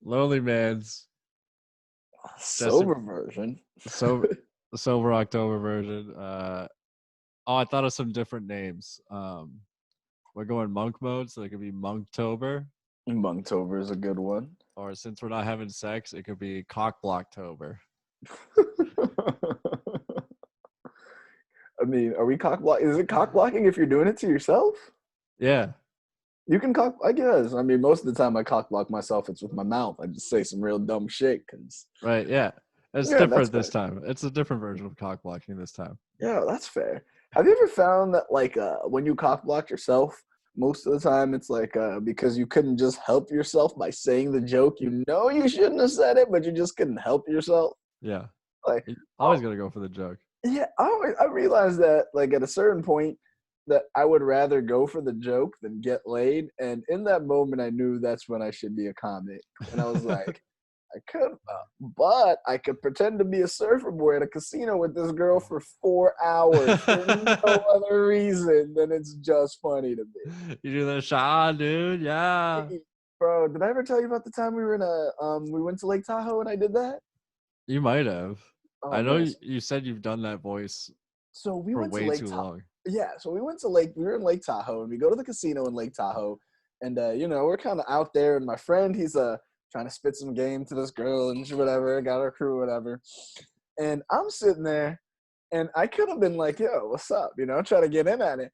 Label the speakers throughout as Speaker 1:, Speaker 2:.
Speaker 1: LonelyMans.
Speaker 2: Sober version.
Speaker 1: So sober October version. Oh, I thought of some different names. We're going monk mode, so it could be Monktober.
Speaker 2: Monktober is a good one.
Speaker 1: Or since we're not having sex, it could be Cockblocktober.
Speaker 2: I mean, are we cock block? Is it cock blocking if you're doing it to yourself?
Speaker 1: Yeah.
Speaker 2: You can cock, I guess. I mean, most of the time I cock block myself, it's with my mouth. I just say some real dumb shit because,
Speaker 1: Right. Yeah. It's
Speaker 2: yeah, that's
Speaker 1: different this
Speaker 2: fair.
Speaker 1: time. It's a different version of cock blocking this time.
Speaker 2: Yeah, that's fair. Have you ever found that, like, when you cock block yourself, most of the time it's like because you couldn't just help yourself by saying the joke, you know you shouldn't have said it, but you just couldn't help yourself?
Speaker 1: Yeah.
Speaker 2: Like,
Speaker 1: You
Speaker 2: oh,
Speaker 1: always gotta go for the joke.
Speaker 2: yeah, I realized that, like, at a certain point, that I would rather go for the joke than get laid. And in that moment, I knew that's when I should be a comic. And I was like, I could, but I could pretend to be a surfer boy at a casino with this girl for 4 hours for no other reason than it's just funny to me.
Speaker 1: You do the shot, dude. Yeah.
Speaker 2: Hey, bro, did I ever tell you about the time we were in we went to Lake Tahoe and I did that?
Speaker 1: You might have.
Speaker 2: Oh
Speaker 1: I know
Speaker 2: man,
Speaker 1: you said you've done that voice
Speaker 2: so we
Speaker 1: for
Speaker 2: went to
Speaker 1: way
Speaker 2: Lake
Speaker 1: too
Speaker 2: Tahoe.
Speaker 1: long.
Speaker 2: Yeah, so we went to Lake. We were in Lake Tahoe, and we go to the casino in Lake Tahoe, and we're kind of out there. And my friend, he's trying to spit some game to this girl and whatever, got our crew, whatever. And I'm sitting there, and I could have been like, "Yo, what's up?" Try to get in at it.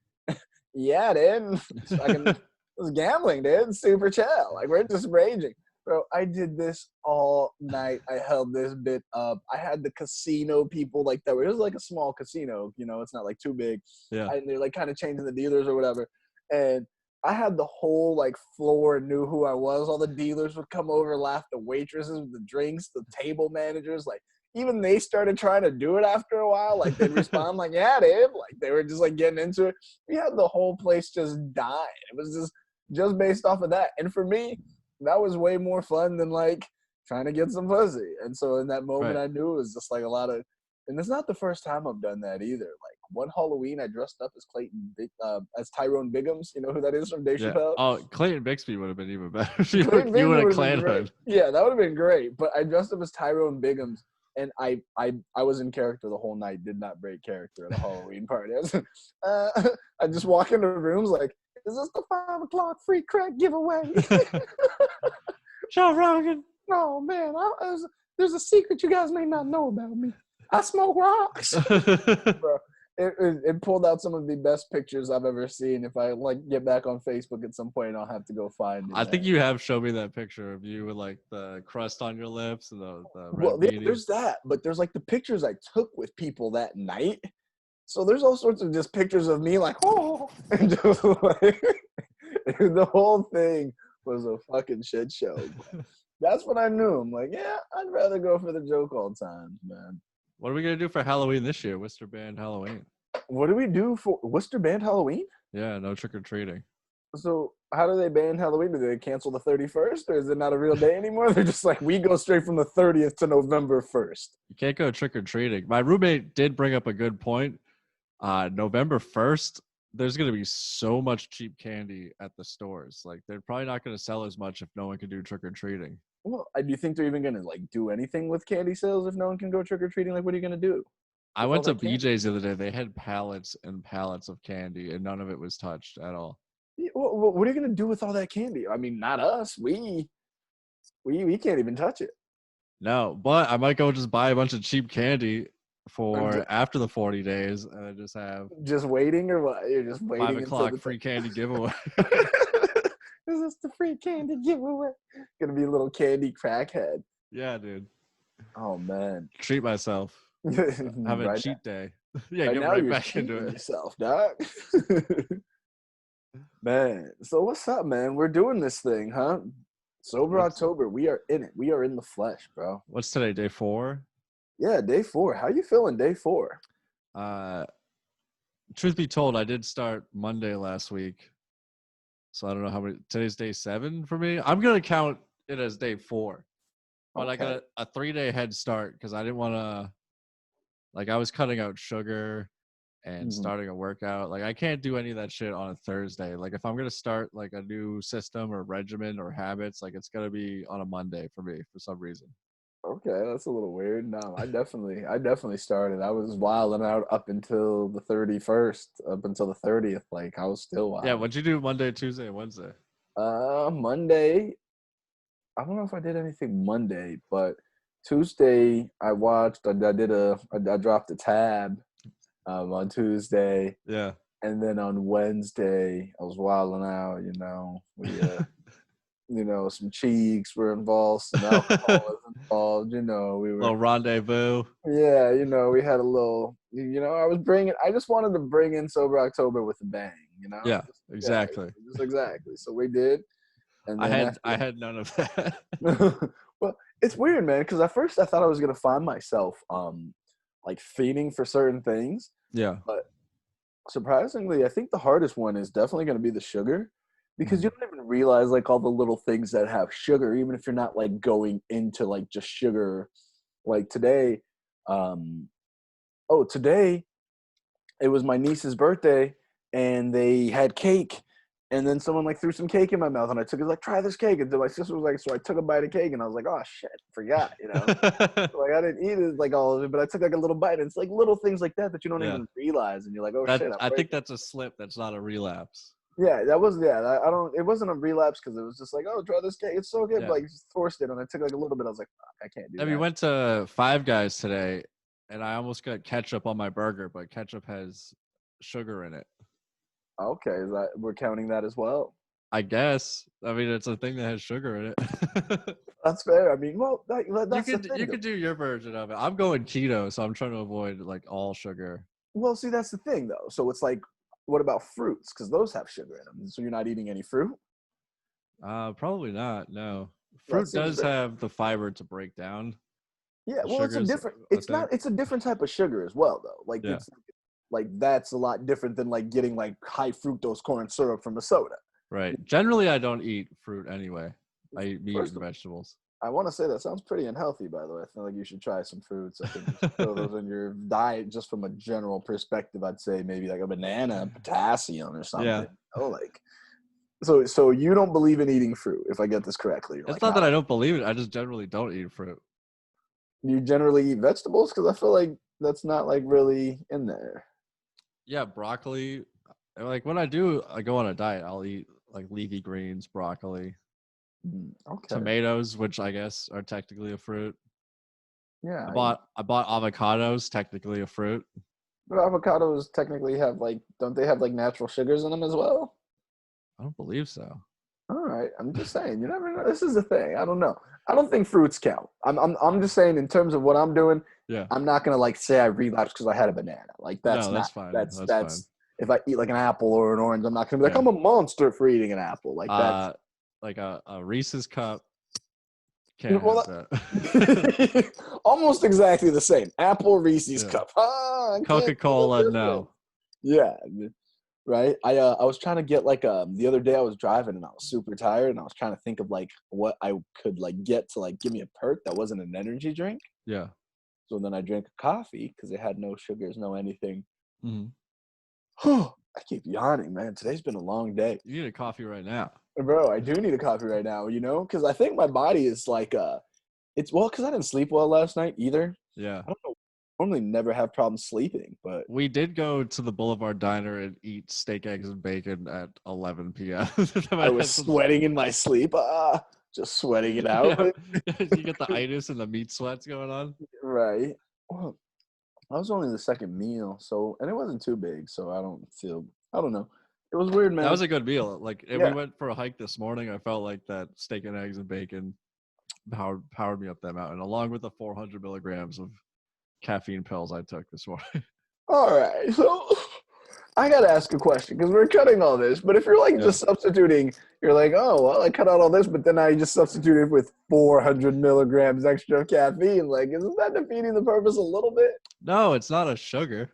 Speaker 2: Yeah, dude, it's fucking, it was gambling, dude. Super chill. Like we're just raging. Bro, I did this all night. I held this bit up. I had the casino people like that. It was like a small casino, it's not like too big.
Speaker 1: Yeah.
Speaker 2: And they're like kind of changing the dealers or whatever. And I had the whole like floor knew who I was. All the dealers would come over, laugh. The waitresses with the drinks, the table managers, like even they started trying to do it after a while. Like they'd respond like, yeah, dude. Like they were just like getting into it. We had the whole place just dying. It was just based off of that. And for me, that was way more fun than like trying to get some pussy. And so in that moment,
Speaker 1: Right.
Speaker 2: I knew it was just like a lot of, and it's not the first time I've done that either. Like one Halloween, I dressed up as as Tyrone Biggums. You know who that is from Dave
Speaker 1: Yeah.
Speaker 2: Chappelle?
Speaker 1: Oh, Clayton Bixby would have been even better if you were
Speaker 2: Clayton
Speaker 1: you
Speaker 2: Bigsby
Speaker 1: in a
Speaker 2: would have been
Speaker 1: clan
Speaker 2: great.
Speaker 1: hood.
Speaker 2: Yeah, that would have been great. But I dressed up as Tyrone Biggums, and I was in character the whole night. Did not break character at a Halloween party. I just walk into rooms like, is this the 5 o'clock free crack giveaway?
Speaker 1: Joe Rogan.
Speaker 2: Oh man, there's a secret you guys may not know about me. I smoke rocks, bro. It pulled out some of the best pictures I've ever seen. If I like get back on Facebook at some point, I'll have to go find it.
Speaker 1: I think
Speaker 2: Man.
Speaker 1: you have shown me that picture of you with like the crust on your lips and the red
Speaker 2: Well, yeah,
Speaker 1: beanie.
Speaker 2: there's that, but there's like the pictures I took with people that night. So there's all sorts of just pictures of me like, oh, and just like the whole thing was a fucking shit show. But that's when I knew. I'm like, yeah, I'd rather go for the joke all times, man.
Speaker 1: What are we gonna do for Halloween this year? Worcester Band Halloween.
Speaker 2: What do we do for Worcester banned Halloween?
Speaker 1: Yeah, no trick or treating.
Speaker 2: So how do they ban Halloween? Do they cancel the 31st, or is it not a real day anymore? They're just like, we go straight from the 30th to November 1st.
Speaker 1: You can't go trick or treating. My roommate did bring up a good point. November 1st, there's gonna be so much cheap candy at the stores. Like they're probably not gonna sell as much if no one can do trick or treating.
Speaker 2: Well, do you think they're even gonna like do anything with candy sales if no one can go trick or treating? Like, what are you gonna do
Speaker 1: I
Speaker 2: with all
Speaker 1: went to
Speaker 2: that candy?
Speaker 1: BJ's the other day. They had pallets and pallets of candy, and none of it was touched at all.
Speaker 2: Yeah, what are you gonna do with all that candy? I mean, not us. We can't even touch it.
Speaker 1: No, but I might go just buy a bunch of cheap candy
Speaker 2: Ju-
Speaker 1: for after the 40 days and then just have
Speaker 2: Just waiting or what? You're just
Speaker 1: 5
Speaker 2: waiting until
Speaker 1: o'clock
Speaker 2: the.
Speaker 1: free candy giveaway.
Speaker 2: Is this the free candy giveaway? Gonna be a little candy crackhead.
Speaker 1: Yeah, dude.
Speaker 2: Oh man.
Speaker 1: Treat myself. Have a
Speaker 2: right
Speaker 1: cheat day. Yeah,
Speaker 2: Right
Speaker 1: get
Speaker 2: now
Speaker 1: right
Speaker 2: you're
Speaker 1: back into
Speaker 2: cheating
Speaker 1: it.
Speaker 2: yourself, dog. Man, so what's up, man? We're doing this thing, huh? Sober October. We are in it. We are in the flesh, bro.
Speaker 1: What's today? Day 4?
Speaker 2: Yeah, day 4. How you feeling day 4?
Speaker 1: Uh, truth be told, I did start Monday last week. So I don't know how many. Today's day 7 for me. I'm going to count it as day 4. But I got a 3-day head start because I didn't want to. Like, I was cutting out sugar. and
Speaker 2: Mhm.
Speaker 1: starting a workout. Like I can't do any of that shit on a Thursday. Like if I'm gonna start like a new system or regimen or habits, like it's gonna be on a Monday for me for some reason.
Speaker 2: Okay, that's a little weird. No, I definitely started. I was wilding out up until the 31st, up until the 30th. Like I was still
Speaker 1: Yeah,
Speaker 2: wild.
Speaker 1: what'd you do Monday, Tuesday, and Wednesday?
Speaker 2: Monday, I don't know if I did anything Monday, but Tuesday I watched. I dropped a tab on Tuesday,
Speaker 1: Yeah.
Speaker 2: and then on Wednesday I was wilding out. Some cheeks were involved, some alcohol was involved. We were
Speaker 1: Little rendezvous.
Speaker 2: Yeah, we had a little, I just wanted to bring in Sober October with a bang,
Speaker 1: Yeah,
Speaker 2: Yeah,
Speaker 1: exactly.
Speaker 2: just exactly. So we did. And
Speaker 1: I
Speaker 2: then
Speaker 1: had
Speaker 2: after,
Speaker 1: I had none of that.
Speaker 2: well, it's weird, man, because at first I thought I was going to find myself, like fiending for certain things.
Speaker 1: Yeah.
Speaker 2: But surprisingly, I think the hardest one is definitely going to be the sugar because you
Speaker 1: Mhm.
Speaker 2: don't even realize like all the little things that have sugar, even if you're not like going into like just sugar. Like today, um, today it was my niece's birthday and they had cake and then someone like threw some cake in my mouth and I took it like try this cake and then my sister was like so I took a bite of cake and I was like oh shit forgot. Like I didn't eat it like all of it but I took like a little bite and it's like little things like that you don't
Speaker 1: Yeah.
Speaker 2: even realize and you're like oh
Speaker 1: That
Speaker 2: shit I'm
Speaker 1: I think
Speaker 2: breaking.
Speaker 1: that's a slip. That's not a relapse.
Speaker 2: Yeah, that was I don't it wasn't a relapse because it was just like oh try this cake it's so good
Speaker 1: Yeah.
Speaker 2: but like just forced it and I took like a little bit I was like fuck, I can't do
Speaker 1: And we
Speaker 2: that.
Speaker 1: went to Five Guys today, and I almost got ketchup on my burger, but ketchup has sugar in it.
Speaker 2: Okay, is that we're counting that as well?
Speaker 1: I guess. I mean, it's a thing that has sugar in it.
Speaker 2: That's fair. I mean, well,
Speaker 1: You
Speaker 2: that's the
Speaker 1: could
Speaker 2: thing
Speaker 1: you
Speaker 2: though.
Speaker 1: could do your version of it. I'm going keto, so I'm trying to avoid like all sugar.
Speaker 2: Well, see, that's the thing, though. So it's like, what about fruits? Because those have sugar in them. So you're not eating any fruit.
Speaker 1: Probably not. No,
Speaker 2: That
Speaker 1: fruit
Speaker 2: seems
Speaker 1: does
Speaker 2: very.
Speaker 1: have the fiber to break down.
Speaker 2: Yeah.
Speaker 1: The
Speaker 2: Well, it's a
Speaker 1: sugars,
Speaker 2: different.
Speaker 1: I
Speaker 2: It's not.
Speaker 1: think.
Speaker 2: It's a different type of sugar as well, though. Like
Speaker 1: Yeah.
Speaker 2: it's like that's a lot different than like getting like high fructose corn syrup from a soda.
Speaker 1: Right. Generally, I don't eat fruit anyway. I eat meat
Speaker 2: First
Speaker 1: and
Speaker 2: of all,
Speaker 1: vegetables.
Speaker 2: I want to say that sounds pretty unhealthy. By the way, I feel like you should try some fruits. I think you should throw those in your diet just from a general perspective. I'd say maybe like a banana, potassium, or
Speaker 1: Yeah.
Speaker 2: something. Oh, like so you don't believe in eating fruit, if I get this correctly. You're
Speaker 1: It's
Speaker 2: like,
Speaker 1: not that
Speaker 2: nah,
Speaker 1: I don't believe it. I just generally don't eat fruit.
Speaker 2: you generally eat vegetables because I feel like that's not like really in there.
Speaker 1: Yeah, broccoli. Like when I go on a diet, I'll eat like leafy greens, broccoli,
Speaker 2: Okay,
Speaker 1: tomatoes, which I guess are technically a fruit.
Speaker 2: yeah,
Speaker 1: I bought avocados, technically a fruit.
Speaker 2: but avocados technically have like, don't they have like natural sugars in them as well?
Speaker 1: I don't believe so.
Speaker 2: All right, I'm just saying, you never know. This is the thing. I don't know. I don't think fruits count. I'm just saying in terms of what I'm doing.
Speaker 1: Yeah.
Speaker 2: I'm not gonna like say I relapsed because I had a banana. Like that's
Speaker 1: No,
Speaker 2: not
Speaker 1: that's fine. That's fine.
Speaker 2: that's if I eat like an apple or an orange, I'm not gonna be like
Speaker 1: Yeah.
Speaker 2: I'm a monster for eating an apple. Like that's
Speaker 1: Like a Reese's cup. Can't have
Speaker 2: well,
Speaker 1: that.
Speaker 2: almost exactly the same. Apple Reese's
Speaker 1: Yeah.
Speaker 2: cup. Ah, I can't tell the
Speaker 1: Coca-Cola,
Speaker 2: difference.
Speaker 1: no.
Speaker 2: Yeah, right. I was trying to get like the other day I was driving and I was super tired and I was trying to think of like what I could like get to like give me a perk that wasn't an energy drink.
Speaker 1: Yeah.
Speaker 2: So then I drank a coffee because it had no sugars, no anything.
Speaker 1: Hmm.
Speaker 2: I keep yawning, man. Today's been a long day.
Speaker 1: You need a coffee right now.
Speaker 2: Bro, I do need a coffee right now, because I think my body is like it's well because I didn't sleep well last night either.
Speaker 1: Yeah.
Speaker 2: I don't know. I normally never have problems sleeping, but
Speaker 1: We did go to the Boulevard Diner and eat steak, eggs, and bacon at 11 p.m.
Speaker 2: I was sweating in my sleep. Just sweating it out.
Speaker 1: Yeah. You get the itis and the meat sweats going on.
Speaker 2: Right. Well, I was only the second meal, and it wasn't too big, so I don't know. It was weird,
Speaker 1: That
Speaker 2: man.
Speaker 1: was a good meal. Like, if we
Speaker 2: Yeah.
Speaker 1: went for a hike this morning, I felt like that steak and eggs and bacon powered me up that mountain, along with the 400 milligrams of caffeine pills I took this morning.
Speaker 2: All right. So I got to ask a question because we're cutting all this. But if you're like
Speaker 1: Yeah.
Speaker 2: just substituting, you're like, oh, well, I cut out all this, but then I just substituted with 400 milligrams extra of caffeine. Like, isn't that defeating the purpose a little bit?
Speaker 1: No, it's not a sugar.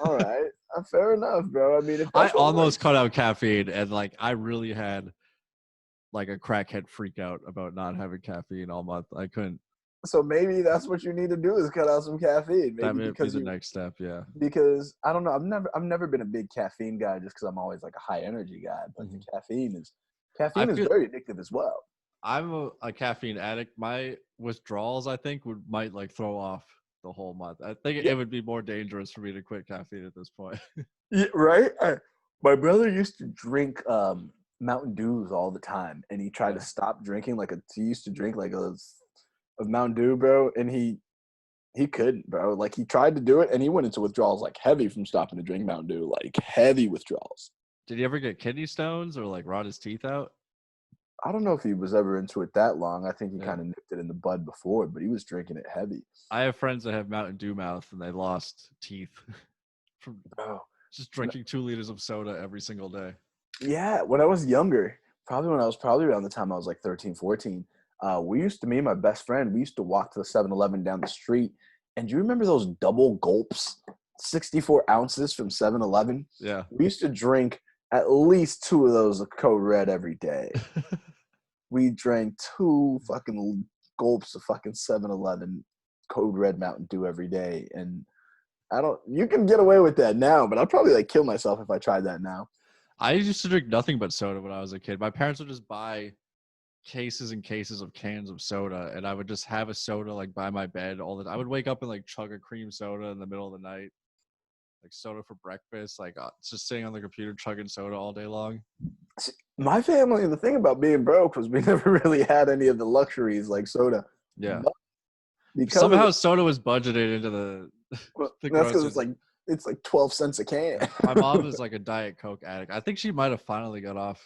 Speaker 2: All right. Fair enough, bro. I mean, if
Speaker 1: I
Speaker 2: that's what
Speaker 1: almost
Speaker 2: works.
Speaker 1: cut out caffeine, and like I really had like a crackhead freak out about not having caffeine all month. I couldn't.
Speaker 2: So maybe that's what you need to do is cut out some caffeine.
Speaker 1: That
Speaker 2: Maybe
Speaker 1: may be
Speaker 2: because
Speaker 1: the next step. Yeah.
Speaker 2: because I don't know. I've never been a big caffeine guy just because I'm always like a high energy guy. But the
Speaker 1: Mhm. I
Speaker 2: caffeine is
Speaker 1: feel
Speaker 2: very addictive as well.
Speaker 1: I'm a caffeine addict. My withdrawals, I think, might like throw off the whole month. I think
Speaker 2: Yeah,
Speaker 1: it would be more dangerous for me to quit caffeine at this point.
Speaker 2: yeah, right. My brother used to drink Mountain Dews all the time, and he tried
Speaker 1: Yeah.
Speaker 2: to stop drinking. He used to drink like a Mountain Dew, bro, and he couldn't, bro. Like he tried to do it, and he went into withdrawals like heavy from stopping to drink Mountain Dew, like heavy withdrawals.
Speaker 1: Did he ever get kidney stones or like rot his teeth out?
Speaker 2: I don't know if he was ever into it that long. I think he
Speaker 1: Yeah.
Speaker 2: kind of nipped it in the bud before, but he was drinking it heavy.
Speaker 1: I have friends that have Mountain Dew mouth and they lost teeth from
Speaker 2: Bro,
Speaker 1: just drinking 2 liters of soda every single day.
Speaker 2: yeah, when I was younger, probably when I was probably around the time I was like 13, 14, me and my best friend, we used to walk to the 7-Eleven down the street. And do you remember those double gulps, 64 ounces from 7-Eleven?
Speaker 1: Yeah.
Speaker 2: We used to drink at least 2 of those of Code Red every day. We drank 2 fucking gulps of fucking 7-Eleven Code Red Mountain Dew every day. And you can get away with that now, but I'd probably like kill myself if I tried that now.
Speaker 1: I used to drink nothing but soda when I was a kid. My parents would just buy cases and cases of cans of soda, and I would just have a soda like by my bed all the time. I would wake up and like chug a cream soda in the middle of the night, like soda for breakfast, like just sitting on the computer chugging soda all day long.
Speaker 2: See, my family, the thing about being broke was we never really had any of the luxuries like soda.
Speaker 1: Yeah.
Speaker 2: But because of
Speaker 1: Somehow soda was budgeted into the the
Speaker 2: that's because
Speaker 1: groceries.
Speaker 2: it's like 12 cents a can.
Speaker 1: Yeah. My mom is like a Diet Coke addict. I think she might have finally got off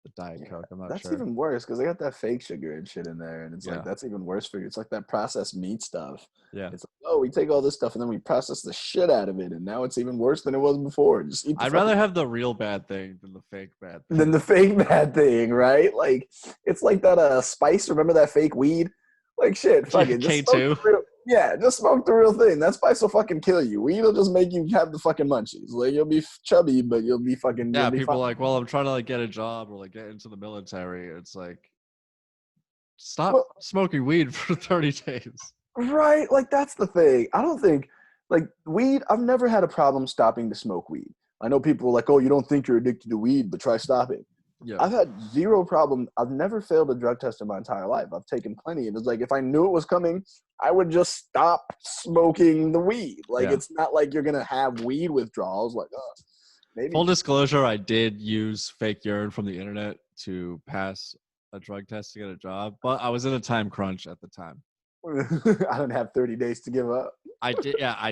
Speaker 1: the Diet
Speaker 2: Yeah,
Speaker 1: Coke. I'm not
Speaker 2: that's
Speaker 1: sure.
Speaker 2: even worse because they got that fake sugar and shit in there, and it's like
Speaker 1: Yeah.
Speaker 2: that's even worse for you. It's like that processed meat stuff.
Speaker 1: Yeah.
Speaker 2: It's like, oh, we take all this stuff and then we process the shit out of it, and now it's even worse than it was before. Just eat the
Speaker 1: I'd rather have the real bad thing than the fake bad thing.
Speaker 2: than the fake bad thing, right? Like it's like that spice. Remember that fake weed? Like shit, fuck it. Just smoke
Speaker 1: K2.
Speaker 2: the real. Yeah, just smoke the real thing. That spice will fucking kill you. Weed will just make you have the fucking munchies. Like you'll be chubby, but you'll be fucking.
Speaker 1: Yeah,
Speaker 2: You'll be
Speaker 1: people
Speaker 2: fine.
Speaker 1: are like, well, I'm trying to like get a job or like get into the military. It's like, stop
Speaker 2: Well,
Speaker 1: smoking weed for 30 days.
Speaker 2: right? Like that's the thing. I don't think like weed. I've never had a problem stopping to smoke weed. I know people are like, oh, you don't think you're addicted to weed, but try stopping.
Speaker 1: Yeah.
Speaker 2: I've had zero problem. I've never failed a drug test in my entire life. I've taken plenty. And it's like, if I knew it was coming, I would just stop smoking the weed. Like,
Speaker 1: Yeah.
Speaker 2: it's not like you're going to have weed withdrawals. Like, maybe.
Speaker 1: Full disclosure, I did use fake urine from the internet to pass a drug test to get a job, but I was in a time crunch at the time.
Speaker 2: I don't have 30 days to give up.
Speaker 1: I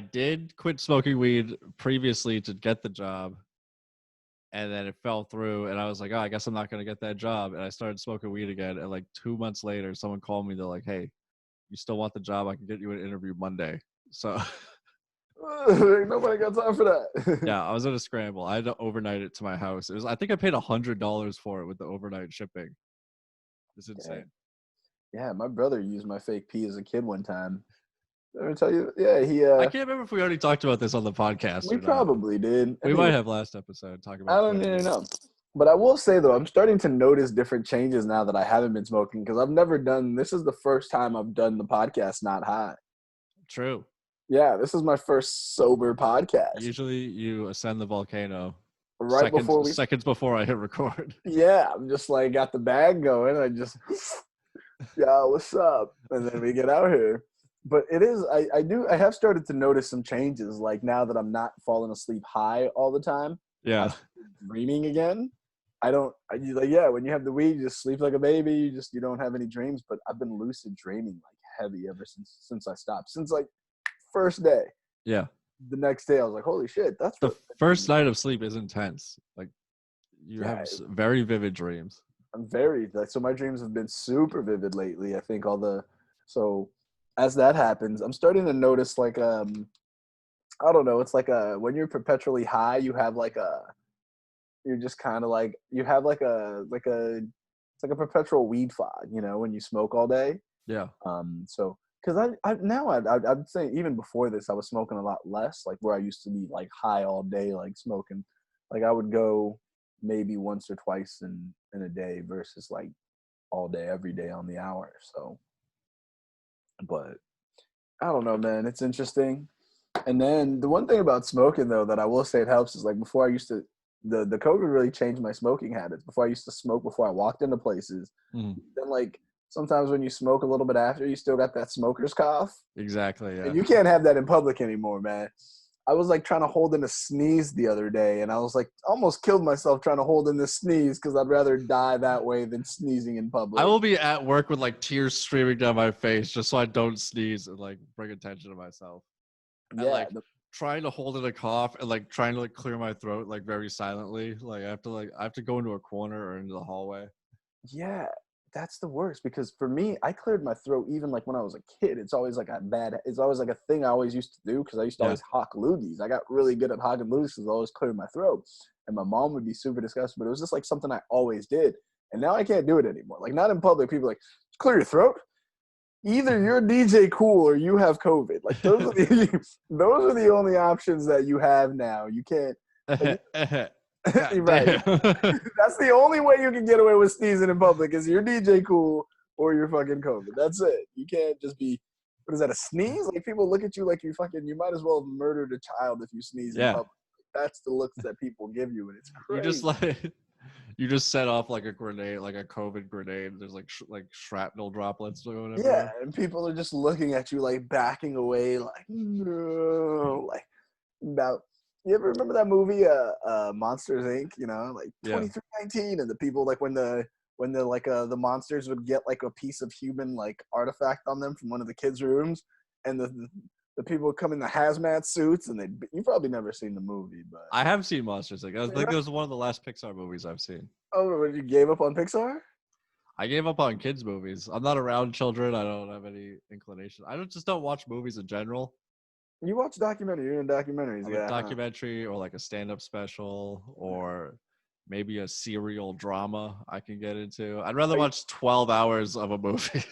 Speaker 1: did quit smoking weed previously to get the job. And then it fell through, and I was like, oh, I guess I'm not going to get that job. And I started smoking weed again. And like 2 months later, someone called me. They're like, hey, you still want the job? I can get you an interview Monday. So
Speaker 2: Nobody got time for that.
Speaker 1: yeah, I was in a scramble. I had to overnight it to my house. I think I paid $100 for it with the overnight shipping. It's insane.
Speaker 2: Yeah, my brother used my fake pee as a kid one time. Let me tell you, yeah,
Speaker 1: I can't remember if we already talked about this on the podcast
Speaker 2: we
Speaker 1: or not.
Speaker 2: probably did.
Speaker 1: We might have last episode talking about
Speaker 2: I don't even know. But I will say, though, I'm starting to notice different changes now that I haven't been smoking because I've never done – this is the first time I've done the podcast not high.
Speaker 1: True.
Speaker 2: Yeah, this is my first sober podcast.
Speaker 1: Usually you ascend the volcano seconds before I hit record.
Speaker 2: Yeah, I'm just like got the bag going. I just – yeah, what's up? And then we get out here. But it is – I have started to notice some changes like now that I'm not falling asleep high all the time.
Speaker 1: Yeah.
Speaker 2: I'm dreaming again. When you have the weed, you just sleep like a baby. You don't have any dreams. But I've been lucid dreaming like heavy ever since I stopped. Since like first day.
Speaker 1: Yeah.
Speaker 2: The next day I was like, holy shit, that's
Speaker 1: the first night of sleep is intense. Like you have very vivid dreams.
Speaker 2: I'm so my dreams have been super vivid lately. I think so as that happens, I'm starting to notice like I don't know, it's like when you're perpetually high, you have like you're just kind of like you have it's like a perpetual weed fog, when you smoke all day.
Speaker 1: Yeah.
Speaker 2: So because I'd say even before this I was smoking a lot less, like where I used to be like high all day, like smoking, like I would go maybe once or twice in a day versus like all day every day on the hour. So But I don't know, man. It's interesting. And then the one thing about smoking though that I will say it helps is like before I used to the COVID really changed my smoking habits. Before I used to smoke before I walked into places.
Speaker 1: Mhm.
Speaker 2: Then like sometimes when you smoke a little bit after, you still got that smoker's cough.
Speaker 1: Exactly.
Speaker 2: And
Speaker 1: Yeah.
Speaker 2: you can't have that in public anymore, man. I was like trying to hold in a sneeze the other day, and I was like almost killed myself trying to hold in this sneeze because I'd rather die that way than sneezing in
Speaker 1: I
Speaker 2: public.
Speaker 1: will be at work with like tears streaming down my face just so I don't sneeze and like bring attention to myself. And
Speaker 2: Yeah,
Speaker 1: like trying to hold in a cough and like trying to like clear my throat like very silently. Like I have to go into a corner or into the hallway.
Speaker 2: yeah, that's the worst because for me, I cleared my throat even like when I was a kid. It's always like a bad. It's always like a thing I always used to do because I used to
Speaker 1: Yeah.
Speaker 2: always hawk loogies. I got really good at hawking loogies because I always cleared my throat, and my mom would be super disgusted. But it was just like something I always did, and now I can't do it anymore. Like not in public, people are like clear your throat. Either you're DJ Cool or you have COVID. Like those are the those are the only options that you have now. You can't. Like,
Speaker 1: God
Speaker 2: you're right.
Speaker 1: damn.
Speaker 2: That's the only way you can get away with sneezing in public is you're DJ Cool or you're fucking COVID. That's it. You can't just be. What is that? A sneeze? Like people look at you like you fucking. You might as well have murdered a child if you sneeze in
Speaker 1: Yeah.
Speaker 2: public. That's the looks that people give you, and it's
Speaker 1: You just
Speaker 2: crazy.
Speaker 1: like you just set off like a grenade, like a COVID grenade. There's like like shrapnel droplets going
Speaker 2: Yeah,
Speaker 1: everywhere.
Speaker 2: and people are just looking at you like backing away, like no, like about. You ever remember that movie, Monsters Inc? You know, like
Speaker 1: Yeah.
Speaker 2: 2319, and the people like when the monsters would get like a piece of human like artifact on them from one of the kids' rooms, and the people would come in the hazmat suits, and you probably never seen the movie, but
Speaker 1: I have seen Monsters Inc. I
Speaker 2: you
Speaker 1: think
Speaker 2: know,
Speaker 1: it was one of the last Pixar movies I've seen.
Speaker 2: oh, when you gave up on Pixar?
Speaker 1: I gave up on kids movies. I'm not around children. I don't have any inclination. I don't watch movies in general.
Speaker 2: You watch documentary, you're in documentaries,
Speaker 1: I'm a
Speaker 2: yeah, huh?
Speaker 1: documentary or like a stand-up special or maybe a serial drama I can get into. I'd rather
Speaker 2: Are you,
Speaker 1: watch 12 hours of a movie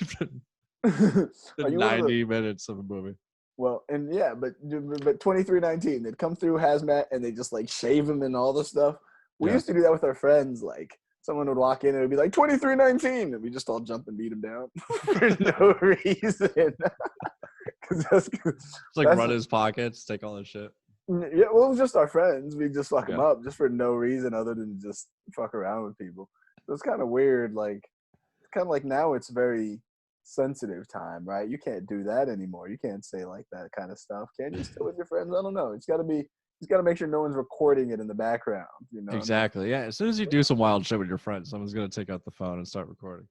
Speaker 2: are
Speaker 1: than
Speaker 2: you one of the
Speaker 1: 90 minutes of a movie.
Speaker 2: Well, and yeah, but 2319, they'd come through hazmat and they just like shave him and all this stuff. We
Speaker 1: Yeah.
Speaker 2: used to do that with our friends. Like someone would walk in and it would be like 2319, and we just all jump and beat him down for no reason. Because
Speaker 1: Just like
Speaker 2: that's
Speaker 1: run his pockets, take all his shit.
Speaker 2: yeah. Well, it was just our friends. We just fuck them
Speaker 1: Yeah.
Speaker 2: up just for no reason other than just fuck around with people. So it's kind of weird. Like it's kind of like now it's very sensitive time, right? You can't do that anymore. You can't say like that kind of stuff. Can you still with your friends? I don't know. It's got to be. It's got to make sure no one's recording it in the background. You know? No.
Speaker 1: Exactly. Yeah. As soon as you do some wild shit with your friends, someone's gonna take out the phone and start recording.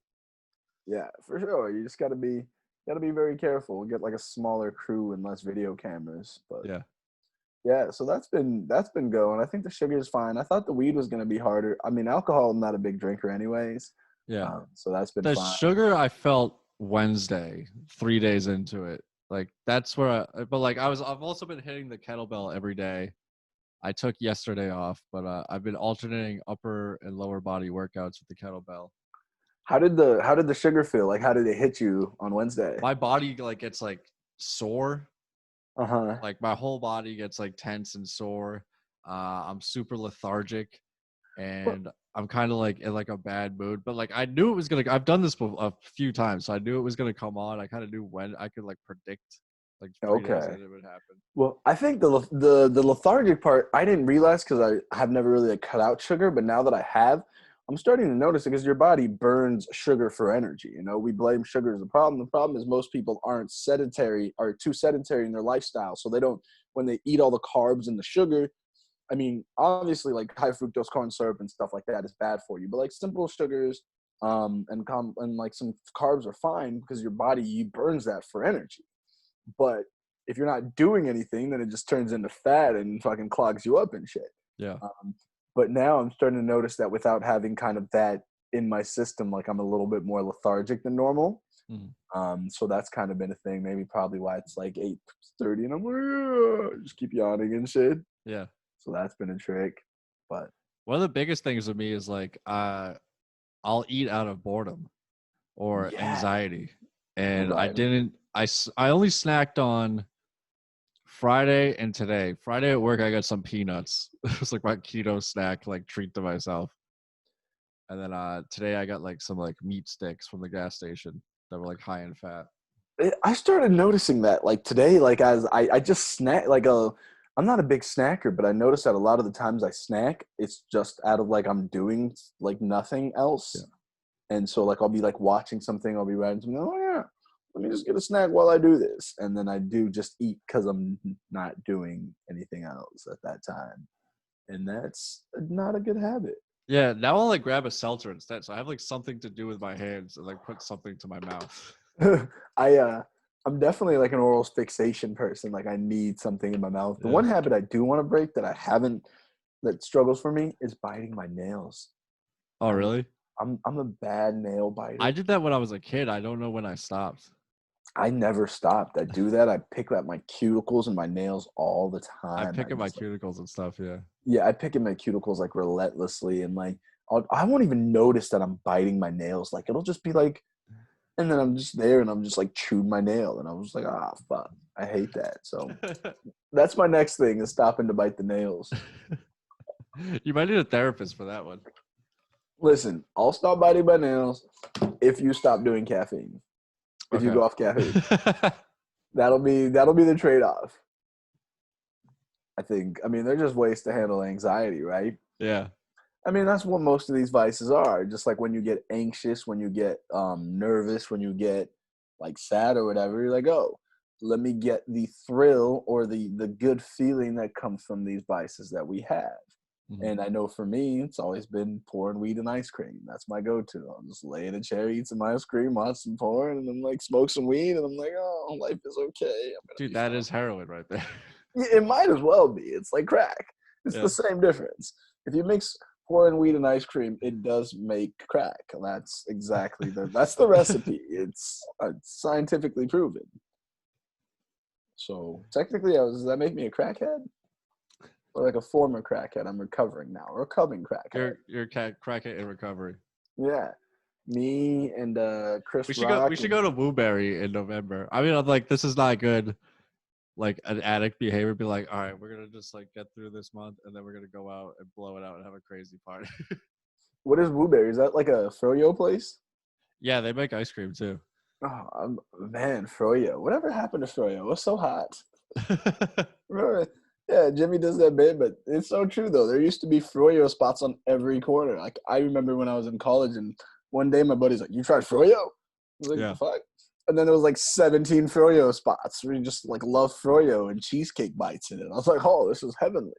Speaker 2: Yeah, for sure. You just got to be very careful. Get like a smaller crew and less video cameras. But
Speaker 1: Yeah.
Speaker 2: yeah, so that's been going. I think the sugar is fine. I thought the weed was gonna be harder. I mean, alcohol. I'm not a big drinker, anyways.
Speaker 1: Yeah.
Speaker 2: So that's been
Speaker 1: The
Speaker 2: fine.
Speaker 1: sugar I felt Wednesday, 3 days into it. Like that's where but like I've also been hitting the kettlebell every day. I took yesterday off, but I've been alternating upper and lower body workouts with the kettlebell.
Speaker 2: How did the sugar feel? Like how did it hit you on Wednesday?
Speaker 1: My body like gets like sore.
Speaker 2: Uh-huh.
Speaker 1: Like my whole body gets like tense and sore. I'm super lethargic
Speaker 2: Well,
Speaker 1: and I'm kind of like in like a bad mood. But like I knew it was gonna. I've done this a few times, so I knew it was gonna come on. I kind of knew when I could like predict like 3 days
Speaker 2: okay.
Speaker 1: in it would happen.
Speaker 2: Well, I think the lethargic part I didn't realize because I have never really like cut out sugar, but now that I have, I'm starting to notice it because your body burns sugar for energy. You know, we blame sugar as the problem. The problem is most people aren't sedentary or too sedentary in their lifestyle, so they don't when they eat all the carbs and the sugar. I mean, obviously, like high fructose corn syrup and stuff like that is bad for you, but like simple sugars, and like some carbs are fine because your body burns that for energy. But if you're not doing anything, then it just turns into fat and fucking clogs you up and shit.
Speaker 1: Yeah.
Speaker 2: But now I'm starting to notice that without having kind of that in my system, like I'm a little bit more lethargic than normal.
Speaker 1: Mhm.
Speaker 2: So that's kind of been a thing. Maybe probably why it's like 8:30 and I'm like, "Ugh," just keep yawning and shit.
Speaker 1: Yeah.
Speaker 2: So that's been a trick. But
Speaker 1: One of the biggest things with me is like I'll eat out of boredom or
Speaker 2: yeah,
Speaker 1: anxiety, and I
Speaker 2: right.
Speaker 1: didn't. I only snacked on Friday and today. Friday at work, I got some peanuts. It was like my keto snack, like treat to myself. And then today I got like some like meat sticks from the gas station that were like high in fat.
Speaker 2: I started noticing that like today, like as I just snack like I'm not a big snacker, but I notice that a lot of the times I snack, it's just out of like I'm doing like nothing
Speaker 1: Yeah.
Speaker 2: else. And so like I'll be like watching something, I'll be writing something, oh yeah, let me just get a snack while I do this. And then I do just eat because I'm not doing anything else at that time. And that's not a good habit.
Speaker 1: Yeah, now I'll like grab a seltzer instead. So I have like something to do with my hands and like put something to my mouth.
Speaker 2: I I'm definitely like an oral fixation person. Like I need something in my mouth. The
Speaker 1: Yeah.
Speaker 2: one habit I do want to break that I haven't that struggles for me is biting my nails.
Speaker 1: Oh,
Speaker 2: I'm
Speaker 1: really?
Speaker 2: I'm a bad nail
Speaker 1: I
Speaker 2: biter.
Speaker 1: did that when I was a kid. I don't know when I stopped.
Speaker 2: I never stopped. I do that. I pick at my cuticles and my nails all the
Speaker 1: I
Speaker 2: time.
Speaker 1: pick
Speaker 2: I
Speaker 1: at my
Speaker 2: just like,
Speaker 1: cuticles and stuff. Yeah.
Speaker 2: yeah, I pick at my cuticles like relentlessly, and like I won't even notice that I'm biting my nails. Like it'll just be like, and then I'm just there and I'm just like chewing my nail, and I was like, ah, fuck, I hate that. So that's my next thing is stopping to bite the nails.
Speaker 1: You might need a therapist for that one.
Speaker 2: Listen, I'll stop biting my nails if you stop doing caffeine. If you
Speaker 1: Okay.
Speaker 2: go off caffeine, that'll be the trade off. I think. I mean, they're just ways to handle anxiety, right?
Speaker 1: Yeah.
Speaker 2: I mean, that's what most of these vices are. Just like when you get anxious, when you get nervous, when you get like sad or whatever, you're like, oh, let me get the thrill or the good feeling that comes from these vices that we have.
Speaker 1: Mhm.
Speaker 2: And I know for me, it's always been porn, weed, and ice cream. That's my go-to. I'll just lay in a chair, eat some ice cream, watch some porn, and then like smoke some weed, and I'm like, oh, life is okay. I'm gonna
Speaker 1: Dude,
Speaker 2: be
Speaker 1: that
Speaker 2: fine.
Speaker 1: is heroin right there.
Speaker 2: Yeah, it might as well be. It's like crack. It's the
Speaker 1: Yeah.
Speaker 2: same difference. If you mix porn, weed, and ice cream, it does make crack. That's exactly that's the recipe. It's scientifically proven. So technically, does that make me a crackhead? Or like a former crackhead? I'm recovering now. A recovering crackhead.
Speaker 1: You're crackhead in recovery.
Speaker 2: Yeah. Me and
Speaker 1: We
Speaker 2: Chris
Speaker 1: should go. We
Speaker 2: Rock.
Speaker 1: should go to Wooberry in November. I mean, I'm like, this is not good. Like an addict behavior. Be like, all right, we're gonna just like get through this month, and then we're gonna go out and blow it out and have a crazy party.
Speaker 2: What is Blueberry? Is that like a froyo place?
Speaker 1: Yeah, they make ice cream too.
Speaker 2: Oh, man, froyo. Whatever happened to froyo? It was so hot. Remember? Yeah, Jimmy does that bit, but it's so true though. There used to be froyo spots on every corner. Like I remember when I was in college, and one day my buddy's like, "You tried froyo?" I was like, "The
Speaker 1: Yeah.
Speaker 2: fuck?" And then there was like 17 froyo spots where you just like love froyo and cheesecake bites in it. I was like, "Oh, this is heavenly."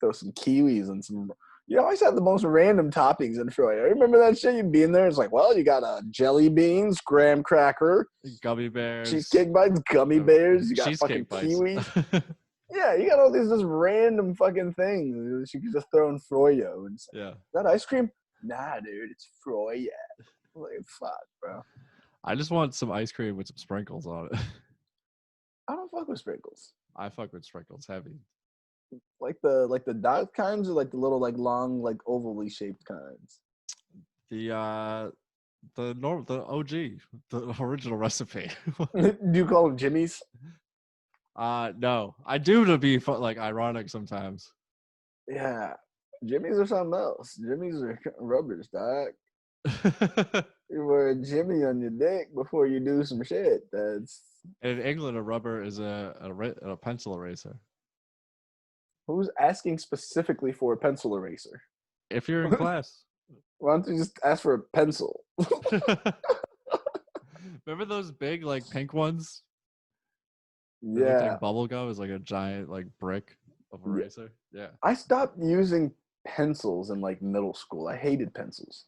Speaker 2: Throw some kiwis and some. You always have the most random toppings in froyo. I remember that shit. You'd be in there. It's like, well, you got jelly beans, graham cracker,
Speaker 1: Gummy bears,
Speaker 2: cheesecake bites, gummy bears. You got fucking
Speaker 1: cheesecake bites.
Speaker 2: kiwis. Yeah, you got all these just random fucking things that you can just throw in froyo. And say,
Speaker 1: Yeah.
Speaker 2: that ice cream? Nah, dude, it's froyo. Like, fuck, bro.
Speaker 1: I just want some ice cream with some sprinkles on it.
Speaker 2: I don't fuck with sprinkles.
Speaker 1: I fuck with sprinkles heavy.
Speaker 2: Like the dot kinds or like the little like long like ovally shaped kinds.
Speaker 1: The OG, the original recipe.
Speaker 2: Do you call them Jimmy's?
Speaker 1: No, I do to be like ironic sometimes.
Speaker 2: Yeah, Jimmy's are something else. Jimmy's are rubbers, dog. You wear a Jimmy on your dick before you do some shit. That's
Speaker 1: In England, a rubber is a pencil eraser.
Speaker 2: who's asking specifically for a pencil eraser.
Speaker 1: If you're in class.
Speaker 2: Why don't you just ask for a pencil?
Speaker 1: Remember those big like pink ones? They looked
Speaker 2: Yeah.
Speaker 1: like bubble gum. It was like a giant like brick of
Speaker 2: Yeah.
Speaker 1: eraser. Yeah.
Speaker 2: I stopped using pencils in like middle school. I hated pencils.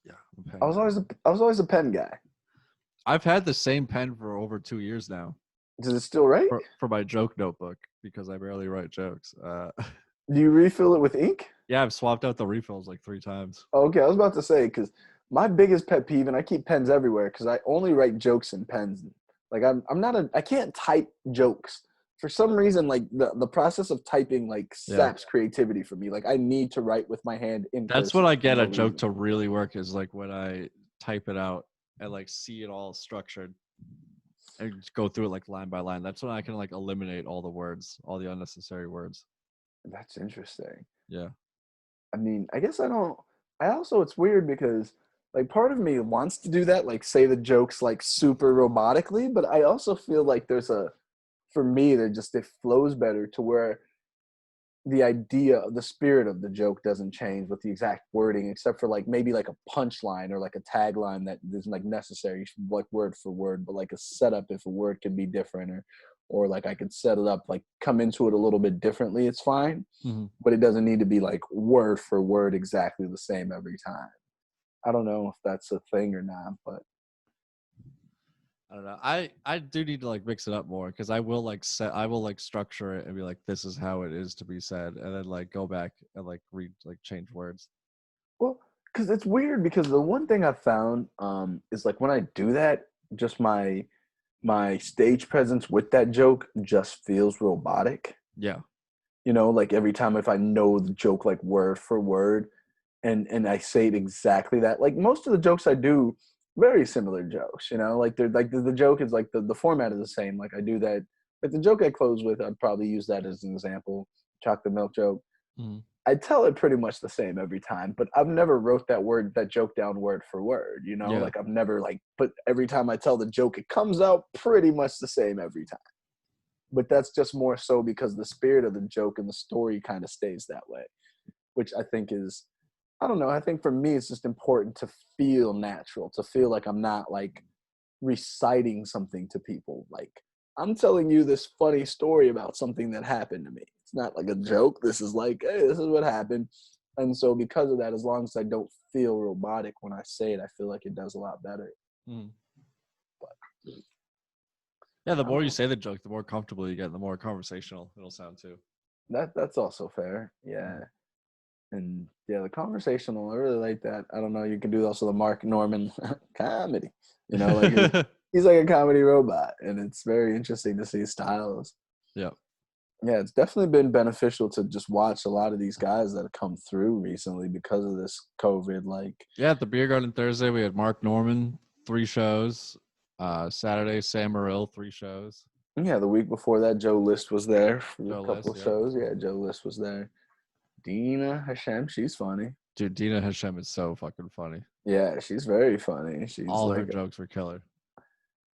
Speaker 1: Yeah. I'm a pen
Speaker 2: I was
Speaker 1: guy.
Speaker 2: always a pen guy.
Speaker 1: I've had the same pen for over 2 years now
Speaker 2: Does it still write?
Speaker 1: for my joke notebook because I barely write jokes.
Speaker 2: Do you refill it with ink?
Speaker 1: Yeah, I've swapped out the refills like 3 times.
Speaker 2: Okay, I was about to say because my biggest pet peeve, and I keep pens everywhere because I only write jokes in pens. Like I'm not I can't type jokes for some reason. Like the process of typing like
Speaker 1: Yeah.
Speaker 2: saps creativity for me. Like I need to write with my hand in
Speaker 1: That's
Speaker 2: cursive
Speaker 1: what I
Speaker 2: for
Speaker 1: get
Speaker 2: no
Speaker 1: a joke
Speaker 2: reason.
Speaker 1: to really work is like when I type it out and like see it all structured and just go through it like line by line. That's when I can like eliminate all the words, all the unnecessary words.
Speaker 2: That's interesting.
Speaker 1: Yeah.
Speaker 2: I mean, I guess I don't. I also it's weird because Like part of me wants to do that, like say the jokes like super robotically, but I also feel like for me, it flows better to where the idea, the spirit of the joke doesn't change with the exact wording, except for like maybe like a punchline or like a tagline that isn't like necessary, like word for word, but like a setup if a word can be different, or like I could set it up, like come into it a little bit differently, it's fine.
Speaker 1: Mm-hmm.
Speaker 2: But it doesn't need to be like word for word exactly the same every time. I don't know if that's a thing or not, but
Speaker 1: I don't know. I do need to like mix it up more because I will like structure it and be like, this is how it is to be said, and then like go back and like read like change words.
Speaker 2: well, because it's weird because the one thing I've found is like when I do that, just my stage presence with that joke just feels robotic.
Speaker 1: Yeah.
Speaker 2: You know, like every time if I know the joke like word for word and I say it exactly that, like most of the jokes I do, very similar jokes, you know, like they're like the joke is like the format is the same. Like I do that, like the joke I close with, I'd probably use that as an example, chocolate milk joke.
Speaker 1: Mm-hmm.
Speaker 2: I tell it pretty much the same every time, but I've never wrote that joke down word for word, you know,
Speaker 1: Yeah.
Speaker 2: like I've never like put every time I tell the joke, it comes out pretty much the same every time. But that's just more so because the spirit of the joke and the story kind of stays that way, which I think is, I don't know, I think for me, it's just important to feel natural, to feel like I'm not like reciting something to people. Like I'm telling you this funny story about something that happened to me. It's not like a joke. This is like, hey, this is what happened. And so because of that, as long as I don't feel robotic when I say it, I feel like it does a lot better.
Speaker 1: Mm.
Speaker 2: But
Speaker 1: Yeah, the
Speaker 2: I don't
Speaker 1: more you
Speaker 2: know.
Speaker 1: say the joke, the more comfortable you get, the more conversational it'll sound too.
Speaker 2: That's also fair. Yeah. And yeah, the conversational, I really like that. I don't know, you can do also the Mark Norman comedy. You know, like
Speaker 1: Mm.
Speaker 2: he's like a comedy robot, and it's very interesting to see styles.
Speaker 1: Yeah.
Speaker 2: Yeah, it's definitely been beneficial to just watch a lot of these guys that have come through recently because of this COVID. Like,
Speaker 1: Yeah, at the Beer Garden Thursday, we had Mark Norman, 3 shows. Saturday, Sam Morrill, 3 shows.
Speaker 2: yeah, the week before that, Joe List was there for a
Speaker 1: Joe
Speaker 2: couple
Speaker 1: List,
Speaker 2: of
Speaker 1: yep.
Speaker 2: shows. Yeah, Joe List was there. Dina Hashem, she's funny.
Speaker 1: Dude, Dina Hashem is so fucking funny.
Speaker 2: Yeah, she's very funny. She's
Speaker 1: All her
Speaker 2: like,
Speaker 1: jokes were killer.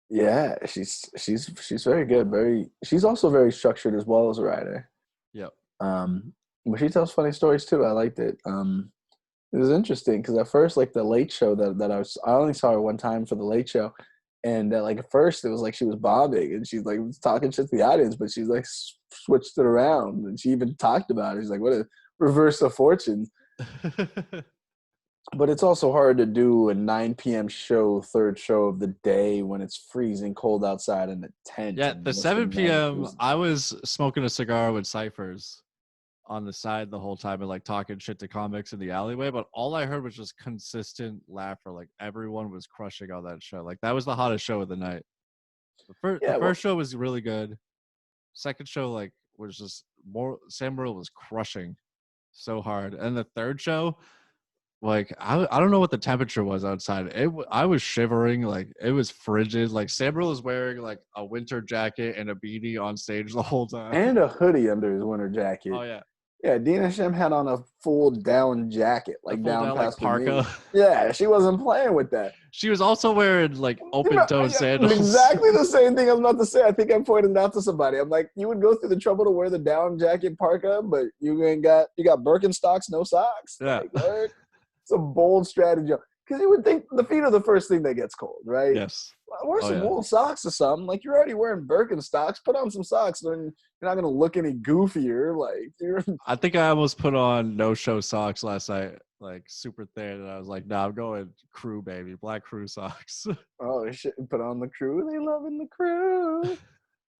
Speaker 2: yeah, she's very good. She's also very structured as well as a writer.
Speaker 1: Yep.
Speaker 2: But she tells funny stories too. I liked it. It was interesting because at first, like the Late Show that I only saw her one time for the Late Show, and like at first it was like she was bombing and she's like was talking shit to the audience, but she's like switched it around and she even talked about it. She's like, what a reverse of fortune. But it's also hard to do a 9 p.m. show, third show of the day when it's freezing cold outside in a tent
Speaker 1: Yeah,
Speaker 2: and
Speaker 1: the
Speaker 2: most of
Speaker 1: 7
Speaker 2: the
Speaker 1: p.m.
Speaker 2: managers.
Speaker 1: I was smoking a cigar with Cyphers on the side the whole time and like talking shit to comics in the alleyway, but all I heard was just consistent laughter. Like everyone was crushing on that show. Like that was the hottest show of the night. The
Speaker 2: Yeah,
Speaker 1: first
Speaker 2: well,
Speaker 1: show was really good. Second show like was just more. Sam Morrill was crushing so hard, and the third show, like I don't know what the temperature was outside. I was shivering, like it was frigid. Like Sam Morrill was wearing like a winter jacket and a beanie on stage the whole time.
Speaker 2: and a hoodie under his winter
Speaker 1: Oh
Speaker 2: jacket.
Speaker 1: yeah,
Speaker 2: Yeah, Dina Shem had on a full down jacket,
Speaker 1: the
Speaker 2: like
Speaker 1: full
Speaker 2: down
Speaker 1: down like
Speaker 2: past her
Speaker 1: parka.
Speaker 2: knee. Yeah, she wasn't playing with that.
Speaker 1: She was also wearing like
Speaker 2: You know,
Speaker 1: open toe
Speaker 2: yeah,
Speaker 1: sandals.
Speaker 2: exactly the same thing I was about to say. I think I pointed out to somebody. I'm like, you would go through the trouble to wear the down jacket parka, but you got Birkenstocks, no socks.
Speaker 1: Yeah.
Speaker 2: Like, word. It's a bold strategy because you would think the feet are the first thing that gets cold, right?
Speaker 1: Yes.
Speaker 2: Wear
Speaker 1: Oh
Speaker 2: some
Speaker 1: yeah.
Speaker 2: wool socks or something. Like you're already wearing Birkenstocks. Put on some socks, then you're not gonna look any goofier. Like you're
Speaker 1: I think I almost put on no show socks last night, like super thin, and I was like, "Nah, I'm going crew, baby, black crew socks."
Speaker 2: oh shit. Put on the crew. They loving the crew.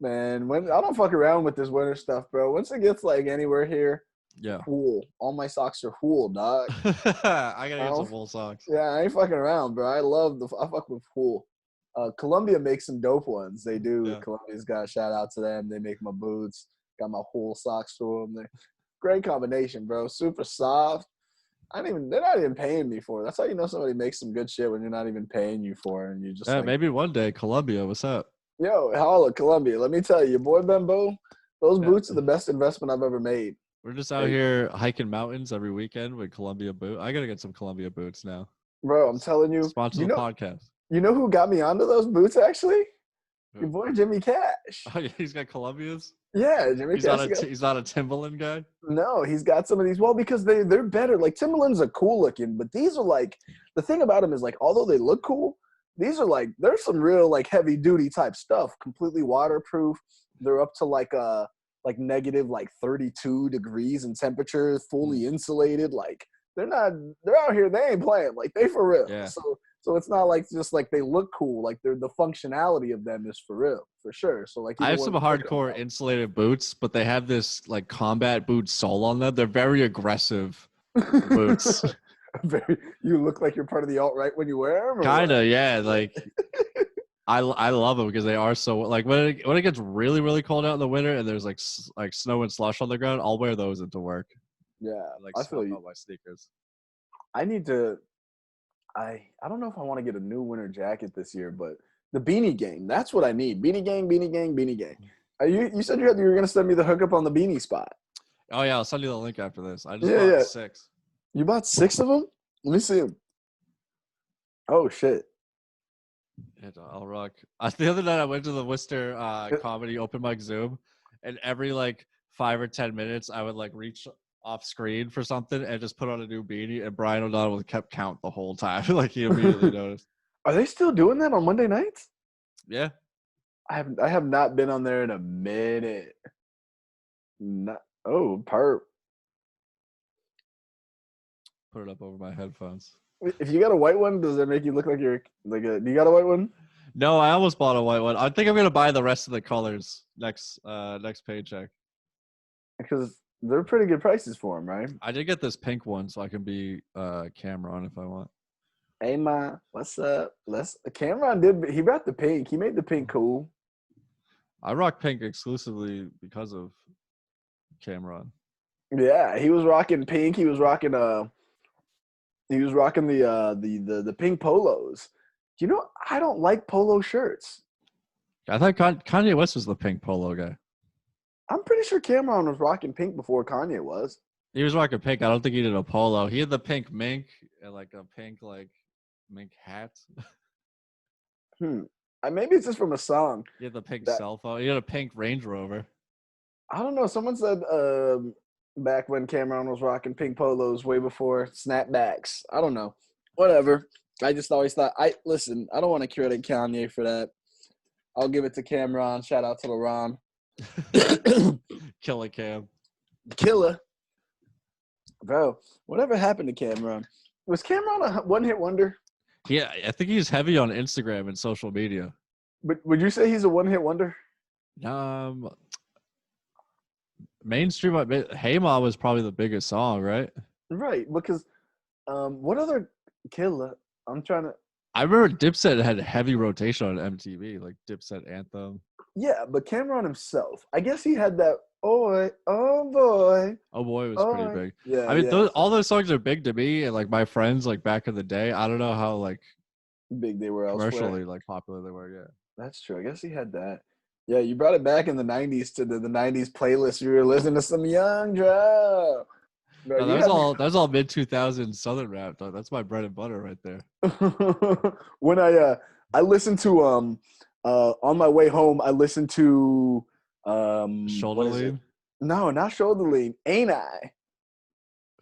Speaker 2: Man, when I don't fuck around with this winter stuff, bro. Once it gets like anywhere here,
Speaker 1: Yeah.
Speaker 2: wool. All my socks are wool, dog.
Speaker 1: I gotta
Speaker 2: I
Speaker 1: get
Speaker 2: don't,
Speaker 1: some wool socks.
Speaker 2: yeah, I ain't fucking around, bro. I fuck with wool. Columbia makes some dope ones. They do.
Speaker 1: Yeah.
Speaker 2: Columbia's got a shout out to them. They make my boots. Got my wool socks for them. They're great combination, bro. Super soft. They're not even paying me for it. That's how you know somebody makes some good shit when you're not even paying you for it. And you're just
Speaker 1: Yeah,
Speaker 2: like,
Speaker 1: maybe one day, Columbia. What's up?
Speaker 2: yo, holla, Columbia. Let me tell you, your boy Bembo, those
Speaker 1: Yeah.
Speaker 2: boots are the best investment I've ever made.
Speaker 1: We're just out
Speaker 2: Like,
Speaker 1: here hiking mountains every weekend with Columbia boot. I gotta get some Columbia boots now.
Speaker 2: Bro, I'm telling you,
Speaker 1: Sponsor the podcast.
Speaker 2: you know who got me onto those boots actually? Your
Speaker 1: Who?
Speaker 2: boy Jimmy Cash.
Speaker 1: Oh, yeah, he's got Columbia's.
Speaker 2: Yeah, Jimmy
Speaker 1: He's not
Speaker 2: Cash.
Speaker 1: he's not a Timberland guy.
Speaker 2: No, he's got some of these. Well, because they're better. Like Timberlands are cool looking, but these are like the thing about them is like although they look cool, these are like there's some real like heavy duty type stuff. Completely waterproof. They're up to like negative like 32 degrees in temperature, fully insulated. Like they're out here. They ain't playing. Like they for real.
Speaker 1: Yeah.
Speaker 2: So it's not like just like they look cool. Like the functionality of them is for real, for sure. So like
Speaker 1: I have some hardcore insulated boots, but they have this like combat boot sole on them. They're very aggressive boots.
Speaker 2: You look like you're part of the alt-right when you wear them.
Speaker 1: Kinda, yeah. Like I love them because they are so like when it gets really really cold out in the winter and there's like snow and slush on the ground, I'll wear those into work.
Speaker 2: Yeah,
Speaker 1: Like
Speaker 2: I feel you.
Speaker 1: my sneakers.
Speaker 2: I need to. I don't know if I want to get a new winter jacket this year, but the beanie gang. That's what I need. Beanie gang, beanie gang, beanie gang. You said you were gonna send me the hookup on the beanie spot.
Speaker 1: Oh yeah, I'll send you the link after this. I just
Speaker 2: Yeah,
Speaker 1: bought
Speaker 2: yeah.
Speaker 1: 6.
Speaker 2: You bought 6 of them? Let me see them. Oh shit.
Speaker 1: Yeah, I'll rock. The other night I went to the Worcester comedy open mic Zoom, and every like 5 or 10 minutes I would like reach off screen for something and just put on a new beanie, and Brian O'Donnell kept count the whole time. Like he immediately noticed.
Speaker 2: Are they still doing that on Monday nights?
Speaker 1: Yeah.
Speaker 2: I have not been on there in a minute. Perp.
Speaker 1: Put it up over my headphones.
Speaker 2: If you got a white one, does that make you look like you're like a? Do you got a white one?
Speaker 1: No, I almost bought a white one. I think I'm gonna buy the rest of the colors next paycheck.
Speaker 2: Because they're pretty good prices for them, right?
Speaker 1: I did get this pink one, so I can be Cameron if I want.
Speaker 2: Hey, ma, what's up? Cameron he brought the pink. He made the pink cool.
Speaker 1: I rock pink exclusively because of Cameron.
Speaker 2: Yeah, he was rocking pink. He was rocking the pink polos. You know, I don't like polo shirts.
Speaker 1: I thought Kanye West was the pink polo guy.
Speaker 2: I'm pretty sure Cameron was rocking pink before Kanye was.
Speaker 1: He was rocking pink. I don't think he did a polo. He had the pink mink and like a pink like mink hat.
Speaker 2: Maybe it's just from a song.
Speaker 1: He had the pink cell phone. He had a pink Range Rover.
Speaker 2: I don't know. Someone said back when Cameron was rocking pink polos way before snapbacks. I don't know. Whatever. I just always thought, I don't want to credit Kanye for that. I'll give it to Cameron. Shout out to LeBron.
Speaker 1: Killer Cam.
Speaker 2: Killer. Bro, whatever happened to Cameron? Was Cameron a one-hit wonder?
Speaker 1: Yeah, I think he's heavy on Instagram and social media.
Speaker 2: But would you say he's a one-hit wonder?
Speaker 1: Mainstream, Hey Ma was probably the biggest song, right?
Speaker 2: Right, because what other Killer?
Speaker 1: I remember Dipset had heavy rotation on MTV, like Dipset Anthem.
Speaker 2: Yeah, but Cameron himself, I guess he had that. Oh boy
Speaker 1: Was pretty big.
Speaker 2: Yeah,
Speaker 1: I mean, all those songs are big to me, and like my friends, like back in the day, I don't know how like
Speaker 2: big they were
Speaker 1: commercially like popular they were. Yeah,
Speaker 2: that's true. I guess he had that. Yeah, you brought it back in the '90s to the '90s playlist. You were listening to some Young Dro.
Speaker 1: No, that was all mid 2000s Southern rap. Though. That's my bread and butter right there.
Speaker 2: When I listened to on my way home, I listened to
Speaker 1: Shoulder Lean.
Speaker 2: No, not Shoulder Lean. Ain't I?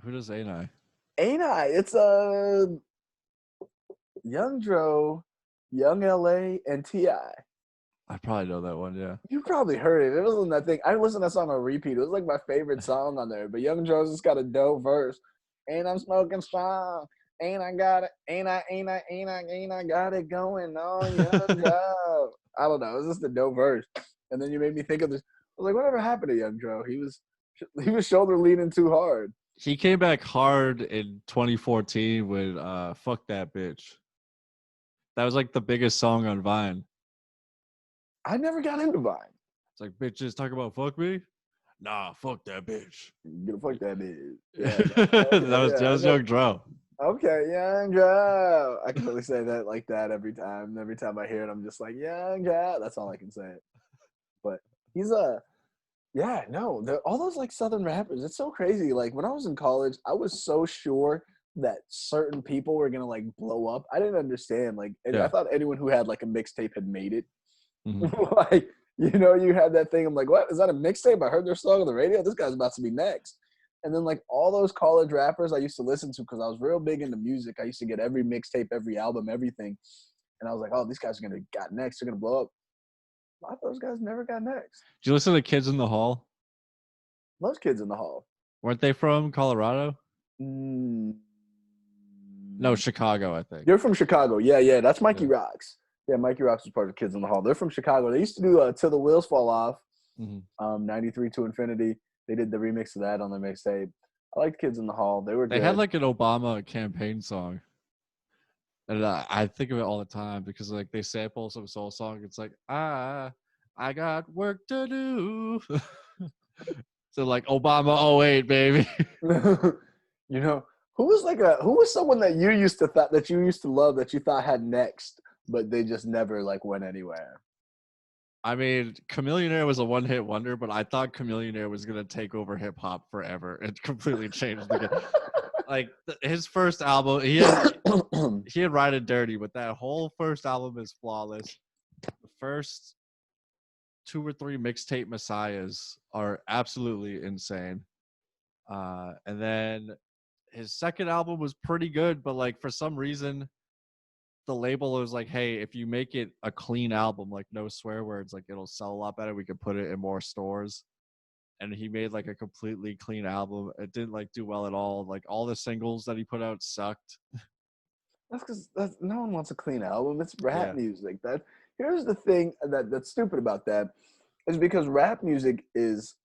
Speaker 1: Who does Ain't I?
Speaker 2: Ain't I? It's Young Dro, Young LA, and T.I.
Speaker 1: I probably know that one, yeah.
Speaker 2: You probably heard it. It wasn't that thing. I listened to that song on repeat. It was like my favorite song on there. But Young Dro's just got a dope verse. Ain't I'm smoking strong. Ain't I got it? Ain't I got it going on, Young Dro. I don't know. It was just a dope verse. And then you made me think of this. I was like, whatever happened to Young Dro? He was shoulder leaning too hard.
Speaker 1: He came back hard in 2014 with Fuck That Bitch. That was like the biggest song on Vine.
Speaker 2: I never got into Vine.
Speaker 1: It's like, bitches talk about fuck me? Nah, fuck that bitch.
Speaker 2: You gonna fuck that bitch.
Speaker 1: Yeah.
Speaker 2: Okay,
Speaker 1: that was Young Dro.
Speaker 2: Okay, Young Dro. I can really say that like that every time. Every time I hear it, I'm just like, Young Dro. That's all I can say. But he's all those like Southern rappers. It's so crazy. Like when I was in college, I was so sure that certain people were gonna like blow up. I didn't understand. Like, and I
Speaker 1: Yeah.
Speaker 2: thought anyone who had like a mixtape had made it.
Speaker 1: Hmm.
Speaker 2: Like, you had that thing. I'm like, what is that, a mixtape? I heard their song on the radio. This guy's about to be next. And then like all those college rappers I used to listen to because I was real big into music. I used to get every mixtape, every album, everything. And I was like, oh, these guys are gonna got next. They're gonna blow up. A lot of those guys never got next.
Speaker 1: Did you listen to Kids in the Hall?
Speaker 2: Those kids in the hall.
Speaker 1: Weren't they from Colorado?
Speaker 2: Mm,
Speaker 1: No, Chicago, I think.
Speaker 2: they're from Chicago. Yeah. That's Mikey
Speaker 1: Yeah.
Speaker 2: Rocks. Yeah, Mikey Rocks was part of Kids in the Hall. They're from Chicago. They used to do Till the Wheels Fall Off,
Speaker 1: Hmm.
Speaker 2: 93 to Infinity. They did the remix of that on their mixtape. I liked Kids in the Hall. They were
Speaker 1: They
Speaker 2: good.
Speaker 1: had like an Obama campaign song. And I think of it all the time because like they sample some soul song. It's like, I got work to do. So like Obama 08, baby.
Speaker 2: You know, who was someone that you used to love that you thought had next, but they just never like went anywhere?
Speaker 1: I mean, Chameleonaire was a one-hit wonder, but I thought Chameleonaire was gonna take over hip hop forever. It completely changed the game. Like his first album, he had Ride It Dirty, but that whole first album is flawless. The first 2 or 3 mixtape messiahs are absolutely insane. And then his second album was pretty good, but like for some reason the label was like, hey, if you make it a clean album, like no swear words, like it'll sell a lot better. We could put it in more stores. And he made like a completely clean album. It didn't like do well at all. Like all the singles that he put out sucked.
Speaker 2: That's because no one wants a clean album. It's rap
Speaker 1: Yeah.
Speaker 2: music. Here's the thing that's stupid about that is because rap music is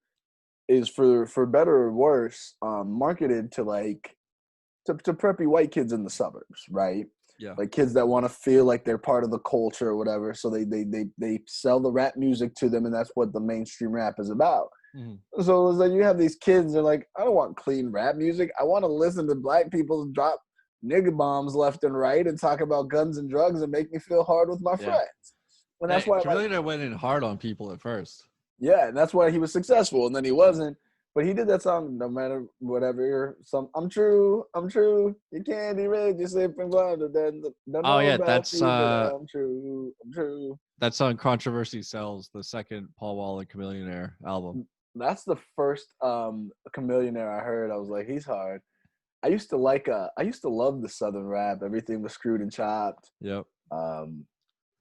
Speaker 2: for better or worse marketed to like to preppy white kids in the suburbs, right?
Speaker 1: Yeah.
Speaker 2: Like kids that want to feel like they're part of the culture or whatever. So they sell the rap music to them, and that's what the mainstream rap is about.
Speaker 1: Mhm.
Speaker 2: So it's like you have these kids, they're like, I don't want clean rap music. I want to listen to black people drop nigga bombs left and right and talk about guns and drugs and make me feel hard with my
Speaker 1: Yeah.
Speaker 2: friends. And that's why, like,
Speaker 1: Chameleon went in hard on people at first.
Speaker 2: yeah, and that's why he was successful, and then he wasn't. But he did that song, no matter whatever. I'm true. You can't erase your sipping blinder. Don't
Speaker 1: Oh
Speaker 2: know
Speaker 1: yeah,
Speaker 2: about you, but I'm true. I'm true.
Speaker 1: that song Controversy Sells, the second Paul Wall and Chameleonaire album.
Speaker 2: That's the first Chameleonaire I heard. I was like, he's hard. I used to love the Southern rap. Everything was screwed and chopped.
Speaker 1: Yep.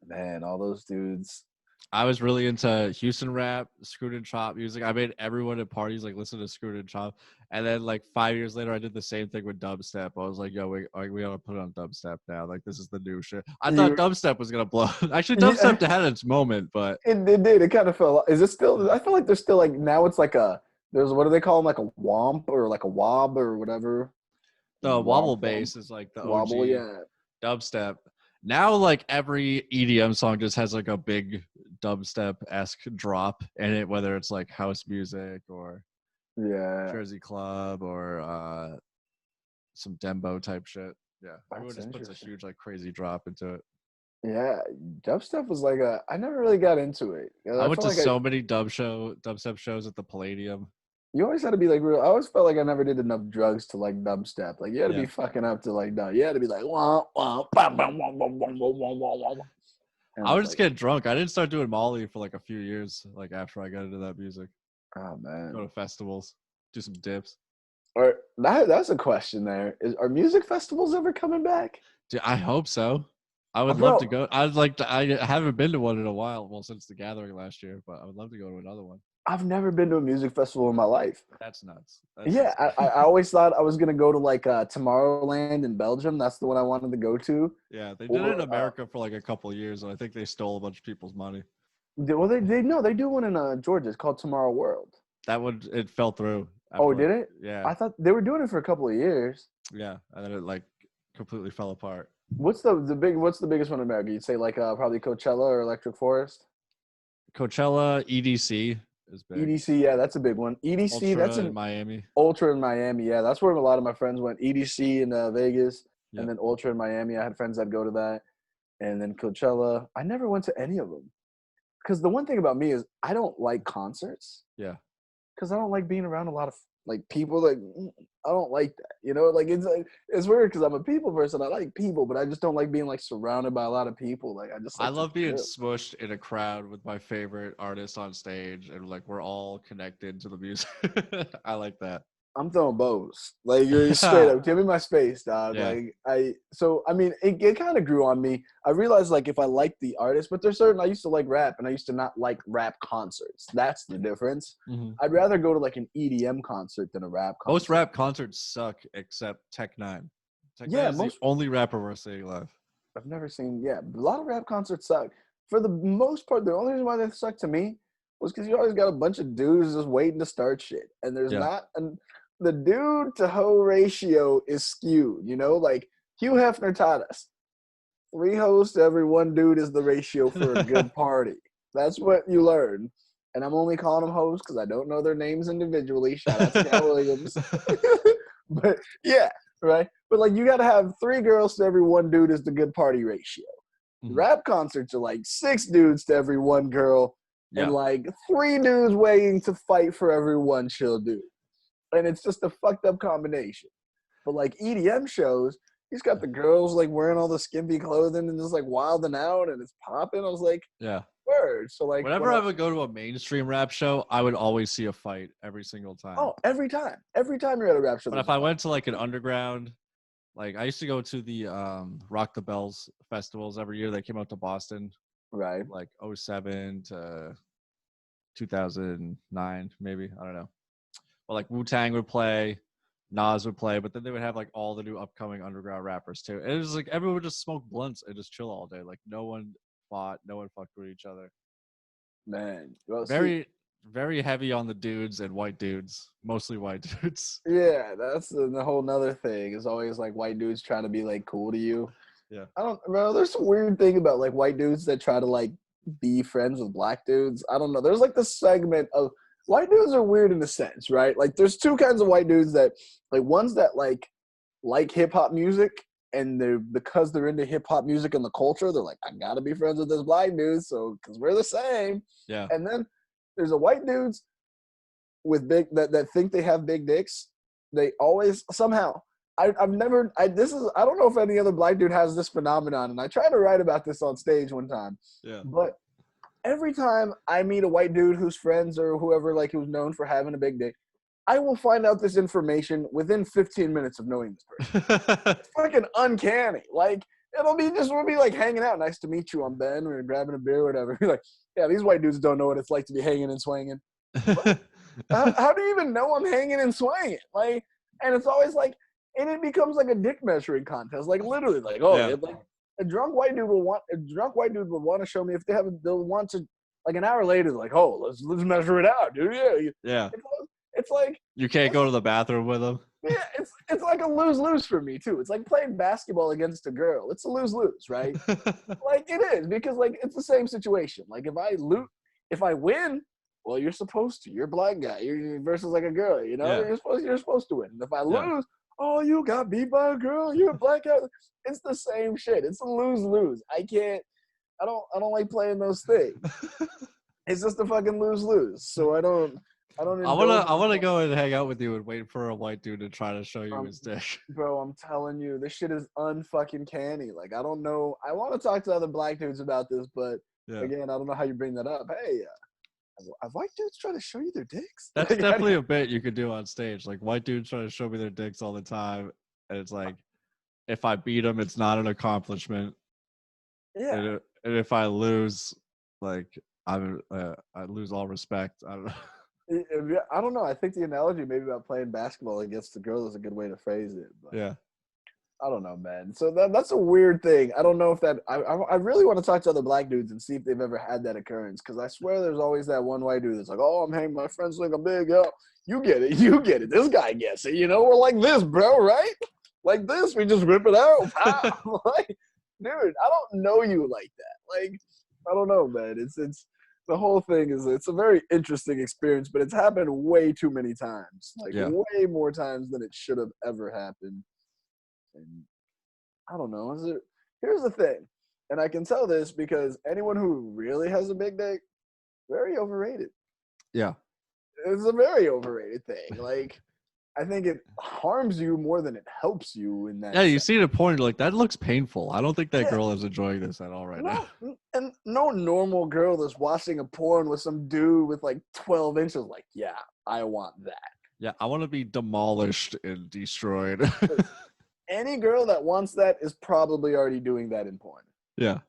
Speaker 2: Man, all those dudes.
Speaker 1: I was really into Houston rap, Screwed and Chop music. I made everyone at parties like listen to Screwed and Chop. And then like 5 years later, I did the same thing with dubstep. I was like, yo, we gotta put it on dubstep now. Like this is the new shit. I thought dubstep was gonna blow. Actually, dubstep had its moment, but
Speaker 2: it did. It kind of fell. Is it still? I feel like there's still like now. It's like there's what do they call them? Like a womp or like a wob or whatever.
Speaker 1: the wobble
Speaker 2: Womp,
Speaker 1: bass is like the
Speaker 2: wobble,
Speaker 1: OG
Speaker 2: yeah.
Speaker 1: dubstep. Now, like every EDM song just has like a big dubstep-esque drop in it, whether it's like house music or
Speaker 2: Yeah.
Speaker 1: Jersey Club or some Dembo type shit. Yeah, everyone just puts a huge like crazy drop into it.
Speaker 2: Yeah, dubstep was like I never really got into it.
Speaker 1: I went to so many dubstep shows at the Palladium.
Speaker 2: You always had to be like real. I always felt like I never did enough drugs to like dubstep. Like you had to be fucking up to like you had to be like wah, wah, bah, bah, wah, wah, wah, wah, wah, wah, wah.
Speaker 1: I would just get drunk. I didn't start doing Molly for like a few years, like after I got into that music.
Speaker 2: Oh man.
Speaker 1: Go to festivals, do some dips.
Speaker 2: Or that's a question there. Are music festivals ever coming back?
Speaker 1: Dude, I hope so. I would love to go. I'd like to. I haven't been to one in a while. Well, since the gathering last year, but I would love to go to another one.
Speaker 2: I've never been to a music festival in my life.
Speaker 1: That's nuts.
Speaker 2: I always thought I was gonna go to like Tomorrowland in Belgium. That's the one I wanted to go to.
Speaker 1: Yeah, they did it in America for like a couple of years, and I think they stole a bunch of people's money.
Speaker 2: Well, they do one in Georgia. It's called Tomorrow World.
Speaker 1: That one, it fell through.
Speaker 2: Oh, did it?
Speaker 1: Yeah.
Speaker 2: I thought they were doing it for a couple of years.
Speaker 1: Yeah, and then it like completely fell apart.
Speaker 2: What's the biggest one in America? You'd say like probably Coachella or Electric Forest.
Speaker 1: Coachella, EDC is big.
Speaker 2: EDC, yeah, that's a big one. EDC,
Speaker 1: Ultra
Speaker 2: that's
Speaker 1: in Miami.
Speaker 2: Ultra in Miami, yeah, that's where a lot of my friends went. EDC in Vegas,
Speaker 1: Yep.
Speaker 2: and then Ultra in Miami. I had friends that go to that, and then Coachella. I never went to any of them because the one thing about me is I don't like concerts.
Speaker 1: Yeah.
Speaker 2: Because I don't like being around a lot of Like people like I don't like that. You know, like it's weird because I'm a people person. I like people, but I just don't like being like surrounded by a lot of people. Like I just
Speaker 1: I
Speaker 2: like to
Speaker 1: love being
Speaker 2: chill.
Speaker 1: smushed in a crowd with my favorite artist on stage, and like we're all connected to the music. I like that.
Speaker 2: I'm throwing bows. Like you're straight up. Give me my space, dog.
Speaker 1: Yeah.
Speaker 2: Like I mean, it kind of grew on me. I realized like if I like the artist, but there's certain I used to like rap and I used to not like rap concerts. That's the difference.
Speaker 1: Mhm.
Speaker 2: I'd rather go to like an EDM concert than a rap
Speaker 1: Most
Speaker 2: concert.
Speaker 1: rap concerts suck except Tech Nine. Tech Nine
Speaker 2: Yeah,
Speaker 1: is the
Speaker 2: most
Speaker 1: only rapper we're seeing live.
Speaker 2: I've never seen. Yeah, a lot of rap concerts suck. For the most part, the only reason why they suck to me was because you always got a bunch of dudes just waiting to start shit, and there's
Speaker 1: Yeah.
Speaker 2: not an the dude to hoe ratio is skewed. You know, like Hugh Hefner taught us, 3 hoes to every 1 dude is the ratio for a good party. That's what you learn. And I'm only calling them hoes because I don't know their names individually. Shout out to Cat Williams. But yeah, right. But like you got to have 3 girls to every 1 dude is the good party ratio.
Speaker 1: Mhm.
Speaker 2: Rap concerts are like 6 dudes to every 1 girl, and
Speaker 1: Yeah.
Speaker 2: like 3 dudes waiting to fight for every 1 chill dude. And it's just a fucked up combination. But like EDM shows, he's got the girls like wearing all the skimpy clothing and just like wilding out and it's popping. I was like,
Speaker 1: Yeah.
Speaker 2: word. So like
Speaker 1: Whenever I would go to a mainstream rap show, I would always see a fight every single time.
Speaker 2: every time you're at a rap show,
Speaker 1: But
Speaker 2: there's
Speaker 1: if
Speaker 2: a
Speaker 1: I
Speaker 2: fight.
Speaker 1: went to like an underground, like I used to go to the Rock the Bells festivals every year. They came out to Boston,
Speaker 2: Right.
Speaker 1: like '07 to 2009, maybe. I don't know. But like Wu Tang would play, Nas would play, but then they would have like all the new upcoming underground rappers too. And it was like everyone would just smoke blunts and just chill all day. Like no one fought, no one fucked with each other.
Speaker 2: Man. Well, see,
Speaker 1: Very, very heavy on the dudes and white dudes, mostly white dudes.
Speaker 2: yeah, that's the whole nother thing. Is always like white dudes trying to be like cool to you.
Speaker 1: Yeah.
Speaker 2: I don't, bro. There's some weird thing about like white dudes that try to like be friends with black dudes. I don't know. There's like this segment of white dudes are weird in a sense, right? Like there's 2 kinds of white dudes that like ones that like hip hop music and they're because they're into hip hop music and the culture, they're like, I gotta be friends with this black dude, so because we're the same.
Speaker 1: Yeah.
Speaker 2: And then there's a white dudes with big that think they have big dicks. They always somehow I've never this is I don't know if any other black dude has this phenomenon, and I tried to write about this on stage one time.
Speaker 1: Yeah.
Speaker 2: But every time I meet a white dude who's friends or whoever like who's known for having a big dick, I will find out this information within 15 minutes of knowing this person. It's fucking uncanny. Like we'll be like hanging out. Nice to meet you. I'm Ben. We're grabbing a beer, or whatever. Be like, yeah, these white dudes don't know what it's like to be hanging and swinging. How do you even know I'm hanging and swinging? Like, and it's always like, and it becomes like a dick measuring contest. Like literally, like
Speaker 1: Yeah.
Speaker 2: like a drunk white dude will want to show me if they'll want to like an hour later, like, oh, let's measure it out, dude. Yeah,
Speaker 1: Yeah.
Speaker 2: it's like
Speaker 1: You can't go to the bathroom with them.
Speaker 2: yeah, it's like a lose for me too. It's like playing basketball against a girl. It's a lose, right? Like it is because like it's the same situation. Like if I win, well, you're supposed to. You're a black guy. You're versus like a girl. You know,
Speaker 1: Yeah.
Speaker 2: you're supposed to win. And if I
Speaker 1: Yeah.
Speaker 2: lose, oh, you got beat by a girl. You're a black guy. It's the same shit. It's a lose. I can't. I don't like playing those things. It's just a fucking lose. So I don't indulge.
Speaker 1: I wanna go and hang out with you and wait for a white dude to try to show you his dick.
Speaker 2: Bro, I'm telling you, this shit is unfucking canny. Like, I don't know. I want to talk to other black dudes about this, but
Speaker 1: Yeah.
Speaker 2: again, I don't know how you bring that up. Hey, have white dudes trying to show you their dicks?
Speaker 1: That's
Speaker 2: Like,
Speaker 1: definitely a bit you could do on stage. Like white dudes trying to show me their dicks all the time, and it's like, if I beat them, it's not an accomplishment.
Speaker 2: yeah.
Speaker 1: And if I lose, like I lose all respect. I don't know.
Speaker 2: I don't know. I think the analogy maybe about playing basketball against the girl is a good way to phrase it. But
Speaker 1: Yeah.
Speaker 2: I don't know, man. So that's a weird thing. I don't know if that. I really want to talk to other black dudes and see if they've ever had that occurrence. Because I swear there's always that one white dude that's like, "Oh, I'm hanging. My friends think I'm big. Yo, you get it. You get it. This guy gets it. You know, we're like this, bro. Right? Like this. We just rip it out. Pow. Like, dude, I don't know you like that. Like, I don't know, man. It's the whole thing is it's a very interesting experience, but it's happened way too many times. Like
Speaker 1: Yeah.
Speaker 2: way more times than it should have ever happened. And I don't know. Here's the thing, and I can tell this because anyone who really has a big dick, very overrated.
Speaker 1: Yeah.
Speaker 2: It's a very overrated thing. Like I think it harms you more than it helps you in that
Speaker 1: Yeah, you
Speaker 2: sense.
Speaker 1: see the point. Like that looks painful. I don't think that
Speaker 2: Yeah,
Speaker 1: girl is enjoying this at all right now.
Speaker 2: no, and no normal girl that's watching a porn with some dude with like 12 inches, like, yeah, I want that.
Speaker 1: Yeah, I want to be demolished and destroyed.
Speaker 2: Any girl that wants that is probably already doing that in porn.
Speaker 1: Yeah.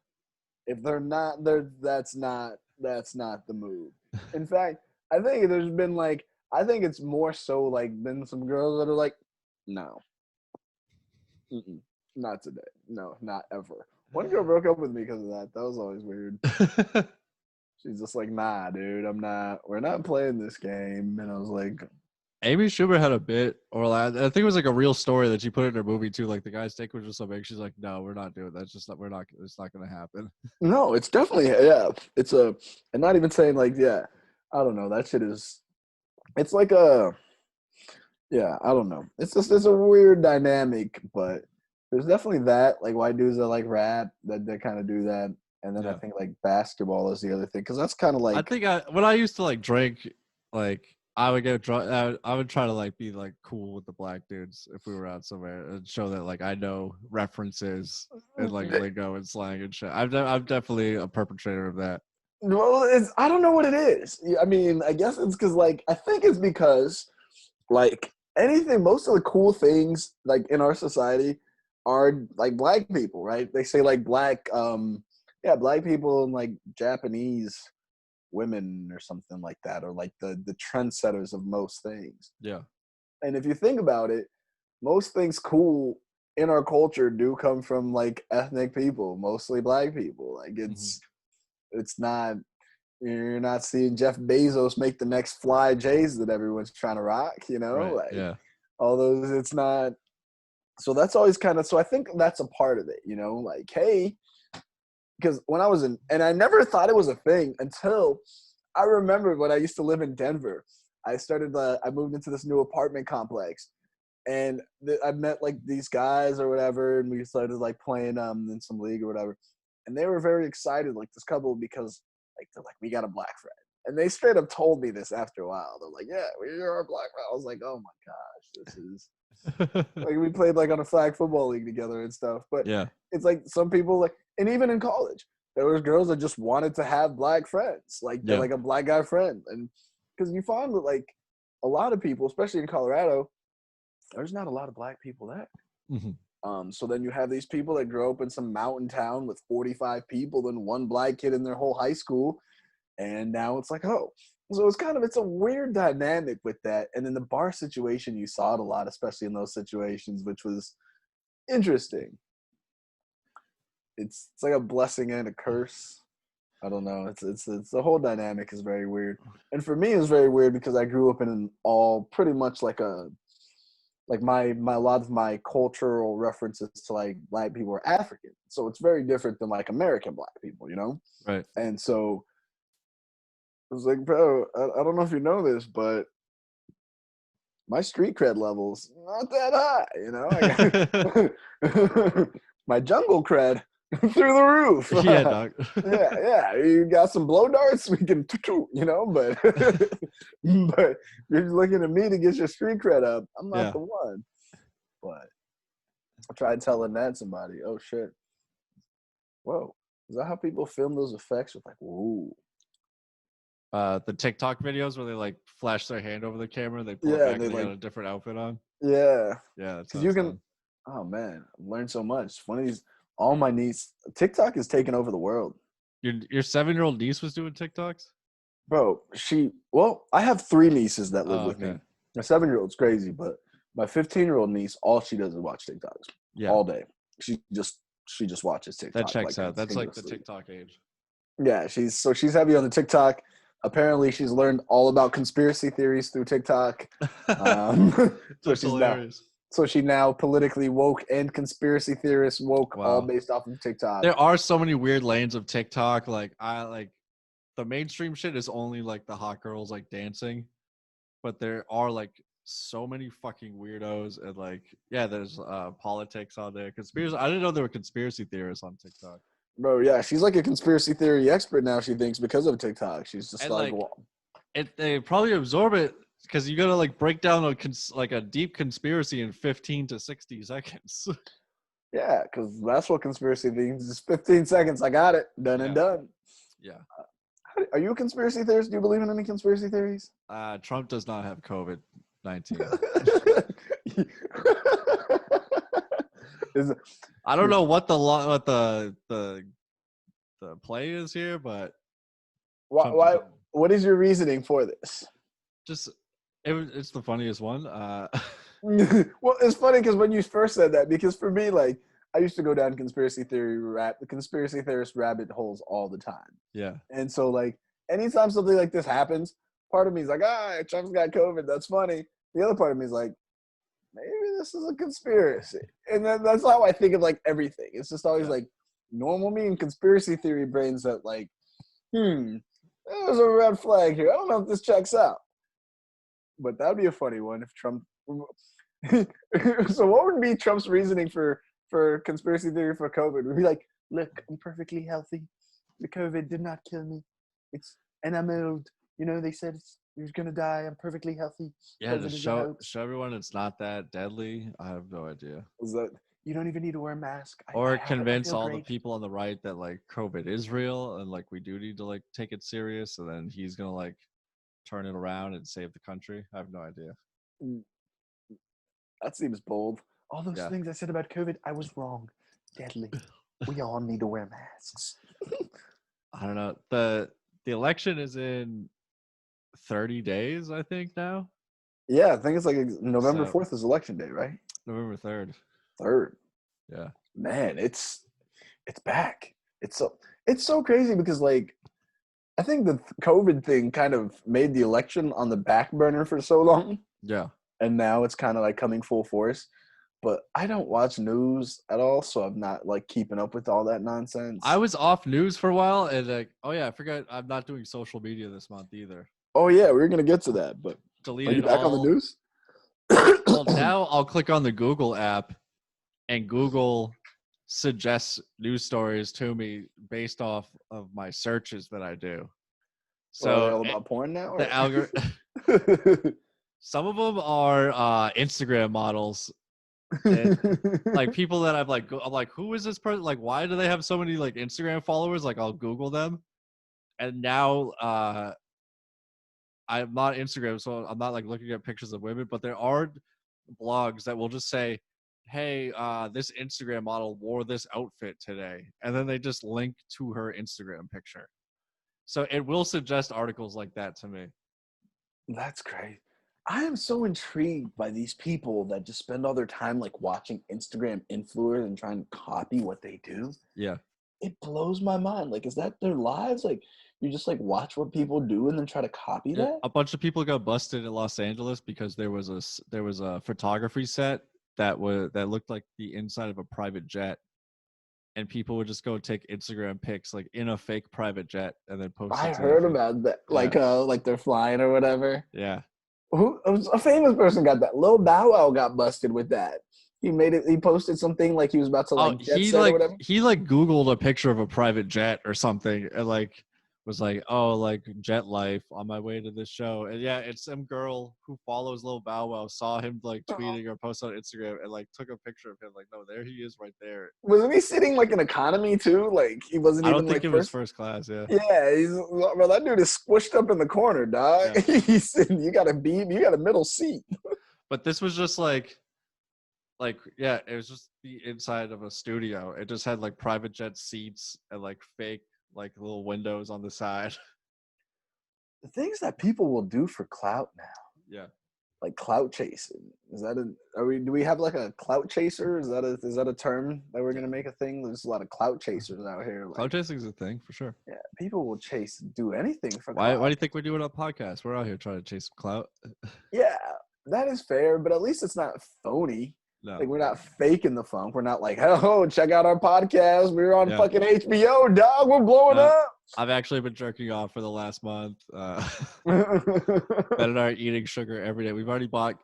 Speaker 2: If they're not, that's not the move. In fact, I think there's been like, I think it's more so like been some girls that are like, no, not today, no, not ever. One girl broke up with me because of that. That was always weird. She's just like, nah, dude, we're not playing this game. And I was like,
Speaker 1: Amy Schumer had a bit, or I think it was like a real story that she put in her movie too. Like the guy's dick was just so big, she's like, "No, we're not doing that. It's just not. We're not. It's not going to happen."
Speaker 2: no, it's definitely, yeah. It's and not even saying like, yeah, I don't know. That shit is, it's like yeah, I don't know. It's a weird dynamic, but there's definitely that, like white dudes that like rap that kind of do that. And then I
Speaker 1: Yeah.
Speaker 2: think like basketball is the other thing. Cause that's kind of
Speaker 1: I
Speaker 2: like,
Speaker 1: think when I used to like drink, like I would get drunk. I would try to like be like cool with the black dudes if we were out somewhere and show that like I know references and like lingo and slang and shit. I'm definitely a perpetrator of that.
Speaker 2: well, I don't know what it is. I mean, I guess it's because like, I think it's because like anything, most of the cool things like in our society are like black people, right? They say like black people and like Japanese women or something like that, or like the trendsetters of most things.
Speaker 1: Yeah.
Speaker 2: And if you think about it, most things cool in our culture do come from like ethnic people, mostly black people. Like it's not, you're not seeing Jeff Bezos make the next Fly J's that everyone's trying to rock,
Speaker 1: Right.
Speaker 2: like
Speaker 1: Yeah.
Speaker 2: all those, it's not. So that's always kind of, so I think that's a part of it, like, hey, because when I was and I never thought it was a thing until I remember when I used to live in Denver. I moved into this new apartment complex, and I met like these guys or whatever, and we started like playing in some league or whatever, and they were very excited, like this couple, because like they're like, we got a black friend, and they straight up told me this after a while. They're like, yeah, we're our black friend. I was like, oh my gosh, this is like, we played like on a flag football league together and stuff. But
Speaker 1: Yeah.
Speaker 2: it's like some people like, and even in college, there was girls that just wanted to have black friends, like they're
Speaker 1: Yeah.
Speaker 2: like a black guy friend, and because you find that like a lot of people, especially in Colorado, there's not a lot of black people there. So then you have these people that grow up in some mountain town with 45 people and one black kid in their whole high school, and now it's like, oh. So it's a weird dynamic with that. And in the bar situation, you saw it a lot, especially in those situations, which was interesting. It's like a blessing and a curse. I don't know. It's the whole dynamic is very weird. And for me, it's very weird because I grew up in an all pretty much like my a lot of my cultural references to like black people are African. So it's very different than like American black people,
Speaker 1: Right.
Speaker 2: And so I was like, bro, I don't know if you know this, but my street cred level's not that high, I got my jungle cred through the roof.
Speaker 1: Yeah, dog.
Speaker 2: yeah. You got some blow darts, we can, but but you're looking at me to get your street cred up. I'm not the one. But I tried telling that to somebody. Oh shit. Whoa. Is that how people film those effects with like, whoa?
Speaker 1: The TikTok videos where they like flash their hand over the camera and they pull it back and they got a different outfit on.
Speaker 2: Yeah.
Speaker 1: Yeah, that's
Speaker 2: because you can. Oh man, I've learned so much. One of these, all my niece, TikTok is taking over the world.
Speaker 1: Your 7-year-old niece was doing TikToks?
Speaker 2: Bro, I have 3 nieces that live with me. My 7-year-old's crazy, but my 15-year-old niece, all she does is watch TikToks all day. She just watches TikTok.
Speaker 1: That checks out. That's like the TikTok age.
Speaker 2: Yeah, she's heavy on the TikTok. Apparently, she's learned all about conspiracy theories through TikTok.
Speaker 1: That's hilarious.
Speaker 2: So she now politically woke and conspiracy theorist woke, all based off of TikTok.
Speaker 1: There are so many weird lanes of TikTok. Like the mainstream shit is only like the hot girls like dancing, but there are like so many fucking weirdos and like there's politics on there. Conspiracy. I didn't know there were conspiracy theorists on TikTok.
Speaker 2: Bro, yeah, she's like a conspiracy theory expert now. She thinks because of TikTok, she's just
Speaker 1: and they probably absorb it because you gotta like break down like a deep conspiracy in 15 to 60 seconds.
Speaker 2: Yeah, because that's what conspiracy things is. 15 seconds. I got it. Done and
Speaker 1: Yeah.
Speaker 2: done.
Speaker 1: Yeah.
Speaker 2: Are you a conspiracy theorist? Do you believe in any conspiracy theories?
Speaker 1: Trump does not have COVID-19.
Speaker 2: Is it,
Speaker 1: I don't know what the play is here, but Trump
Speaker 2: why?
Speaker 1: doesn't-
Speaker 2: What is your reasoning for this?
Speaker 1: just it's the funniest one.
Speaker 2: Well, it's funny because when you first said that, because for me, like, I used to go down conspiracy theorist rabbit holes all the time.
Speaker 1: Yeah.
Speaker 2: And so, like, anytime something like this happens, part of me is like, Trump's got COVID. That's funny. The other part of me is like, maybe this is a conspiracy. And then that's how I think of, like, everything. It's just always, like, normal me and conspiracy theory brains that, like, there's a red flag here. I don't know if this checks out. But that would be a funny one if Trump. So what would be Trump's reasoning for conspiracy theory for COVID? Would be like, look, I'm perfectly healthy. The COVID did not kill me. And I'm old. You know, they said you're gonna die. I'm perfectly healthy.
Speaker 1: Yeah,
Speaker 2: COVID
Speaker 1: to
Speaker 2: is a hoax.
Speaker 1: show everyone it's not that deadly. I have no idea.
Speaker 2: Is that you don't even need to wear a mask.
Speaker 1: Or
Speaker 2: I
Speaker 1: convince
Speaker 2: feel
Speaker 1: all
Speaker 2: great.
Speaker 1: the people on the right that like COVID is real and like we do need to like take it serious, and then he's gonna like turn it around and save the country. I have no idea.
Speaker 2: That seems bold. All those
Speaker 1: Yeah.
Speaker 2: things I said about COVID, I was wrong. Deadly. We all need to wear masks.
Speaker 1: I don't know. The election is in 30 days, I think now.
Speaker 2: Yeah, I think it's like November
Speaker 1: So-
Speaker 2: 4th is election day, right?
Speaker 1: November 3rd.
Speaker 2: 3rd.
Speaker 1: Yeah.
Speaker 2: Man, it's back. It's so crazy because, like, I think the COVID thing kind of made the election on the back burner for so long,
Speaker 1: Yeah.
Speaker 2: and now it's kind of like coming full force. But I don't watch news at all, so I'm not like keeping up with all that nonsense.
Speaker 1: I was off news for a while, and like, oh yeah, I forgot I'm not doing social media this month either.
Speaker 2: Oh yeah, we're gonna get to that. But
Speaker 1: Deleted
Speaker 2: are you back
Speaker 1: all.
Speaker 2: on the news?
Speaker 1: Well, now I'll click on the Google app, and Google suggests news stories to me based off of my searches that I do.
Speaker 2: So are they all
Speaker 1: So
Speaker 2: about porn now?
Speaker 1: the some of them are Instagram models, and like people that I'm like, who is this person? Like, why do they have so many like Instagram followers? Like, I'll Google them, and now I'm not Instagram, so I'm not like looking at pictures of women, but there are blogs that will just say, hey, this Instagram model wore this outfit today, and then they just link to her Instagram picture. So it will suggest articles like that to me.
Speaker 2: That's great. I am so intrigued by these people that just spend all their time like watching Instagram influencers and trying to copy what they do.
Speaker 1: Yeah.
Speaker 2: It blows my mind. Like, is that their lives? Like, you just like watch what people do and then try to copy that?
Speaker 1: A bunch of people got busted in Los Angeles because there was a photography set that looked like the inside of a private jet, and people would just go take Instagram pics like in a fake private jet and then post.
Speaker 2: I heard about that. Like they're flying or whatever.
Speaker 1: Yeah.
Speaker 2: Who a famous person got that? Lil Bow Wow got busted with that. He made it. He posted something like he was about to like jet set or whatever.
Speaker 1: He like Googled a picture of a private jet or something and like was like, oh, like jet life on my way to this show. And yeah, it's some girl who follows Lil Bow Wow saw him like tweeting or post on Instagram and like took a picture of him. Like, no, there he is right there.
Speaker 2: Wasn't he sitting like in economy too? Like he wasn't.
Speaker 1: I
Speaker 2: even
Speaker 1: don't think
Speaker 2: like
Speaker 1: it was first class. Yeah.
Speaker 2: Yeah, bro, that dude is squished up in the corner, dog.
Speaker 1: Yeah.
Speaker 2: He's sitting. You got a middle seat.
Speaker 1: But this was just like yeah, it was just the inside of a studio. It just had like private jet seats and like fake like little windows on the side.
Speaker 2: The things that people will do for clout now.
Speaker 1: Yeah.
Speaker 2: Like clout chasing. Is that do we have like a clout chaser? Is that a term that we're gonna make a thing? There's a lot of clout chasers out here. Like,
Speaker 1: Clout chasing is a thing for sure.
Speaker 2: yeah, people will do anything for
Speaker 1: Why
Speaker 2: clout.
Speaker 1: do you think we're doing a podcast? We're out here trying to chase clout.
Speaker 2: Yeah, that is fair, but at least it's not phony.
Speaker 1: No.
Speaker 2: Like, we're not faking the funk. We're not like, oh, check out our podcast. We're on
Speaker 1: Yeah.
Speaker 2: fucking HBO, dog. We're blowing up.
Speaker 1: I've actually been jerking off for the last month. Ben and I are eating sugar every day. We've already bought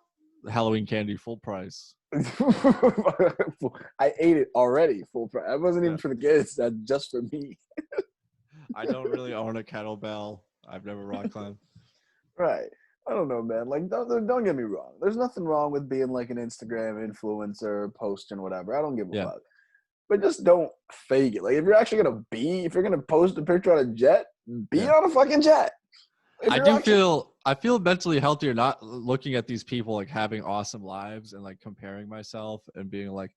Speaker 1: Halloween candy full price.
Speaker 2: I ate it already full price. That wasn't even
Speaker 1: Yeah.
Speaker 2: for the kids. That's just for me.
Speaker 1: I don't really own a kettlebell. I've never rock climbed.
Speaker 2: Right. I don't know, man. Like, don't get me wrong. There's nothing wrong with being like an Instagram influencer, posting whatever. I don't give a
Speaker 1: Yeah.
Speaker 2: fuck. But just don't fake it. Like, if you're gonna post a picture on a jet, be
Speaker 1: Yeah.
Speaker 2: on a fucking jet. If
Speaker 1: I
Speaker 2: you're
Speaker 1: do
Speaker 2: actually,
Speaker 1: feel I feel mentally healthier not looking at these people like having awesome lives and like comparing myself and being like,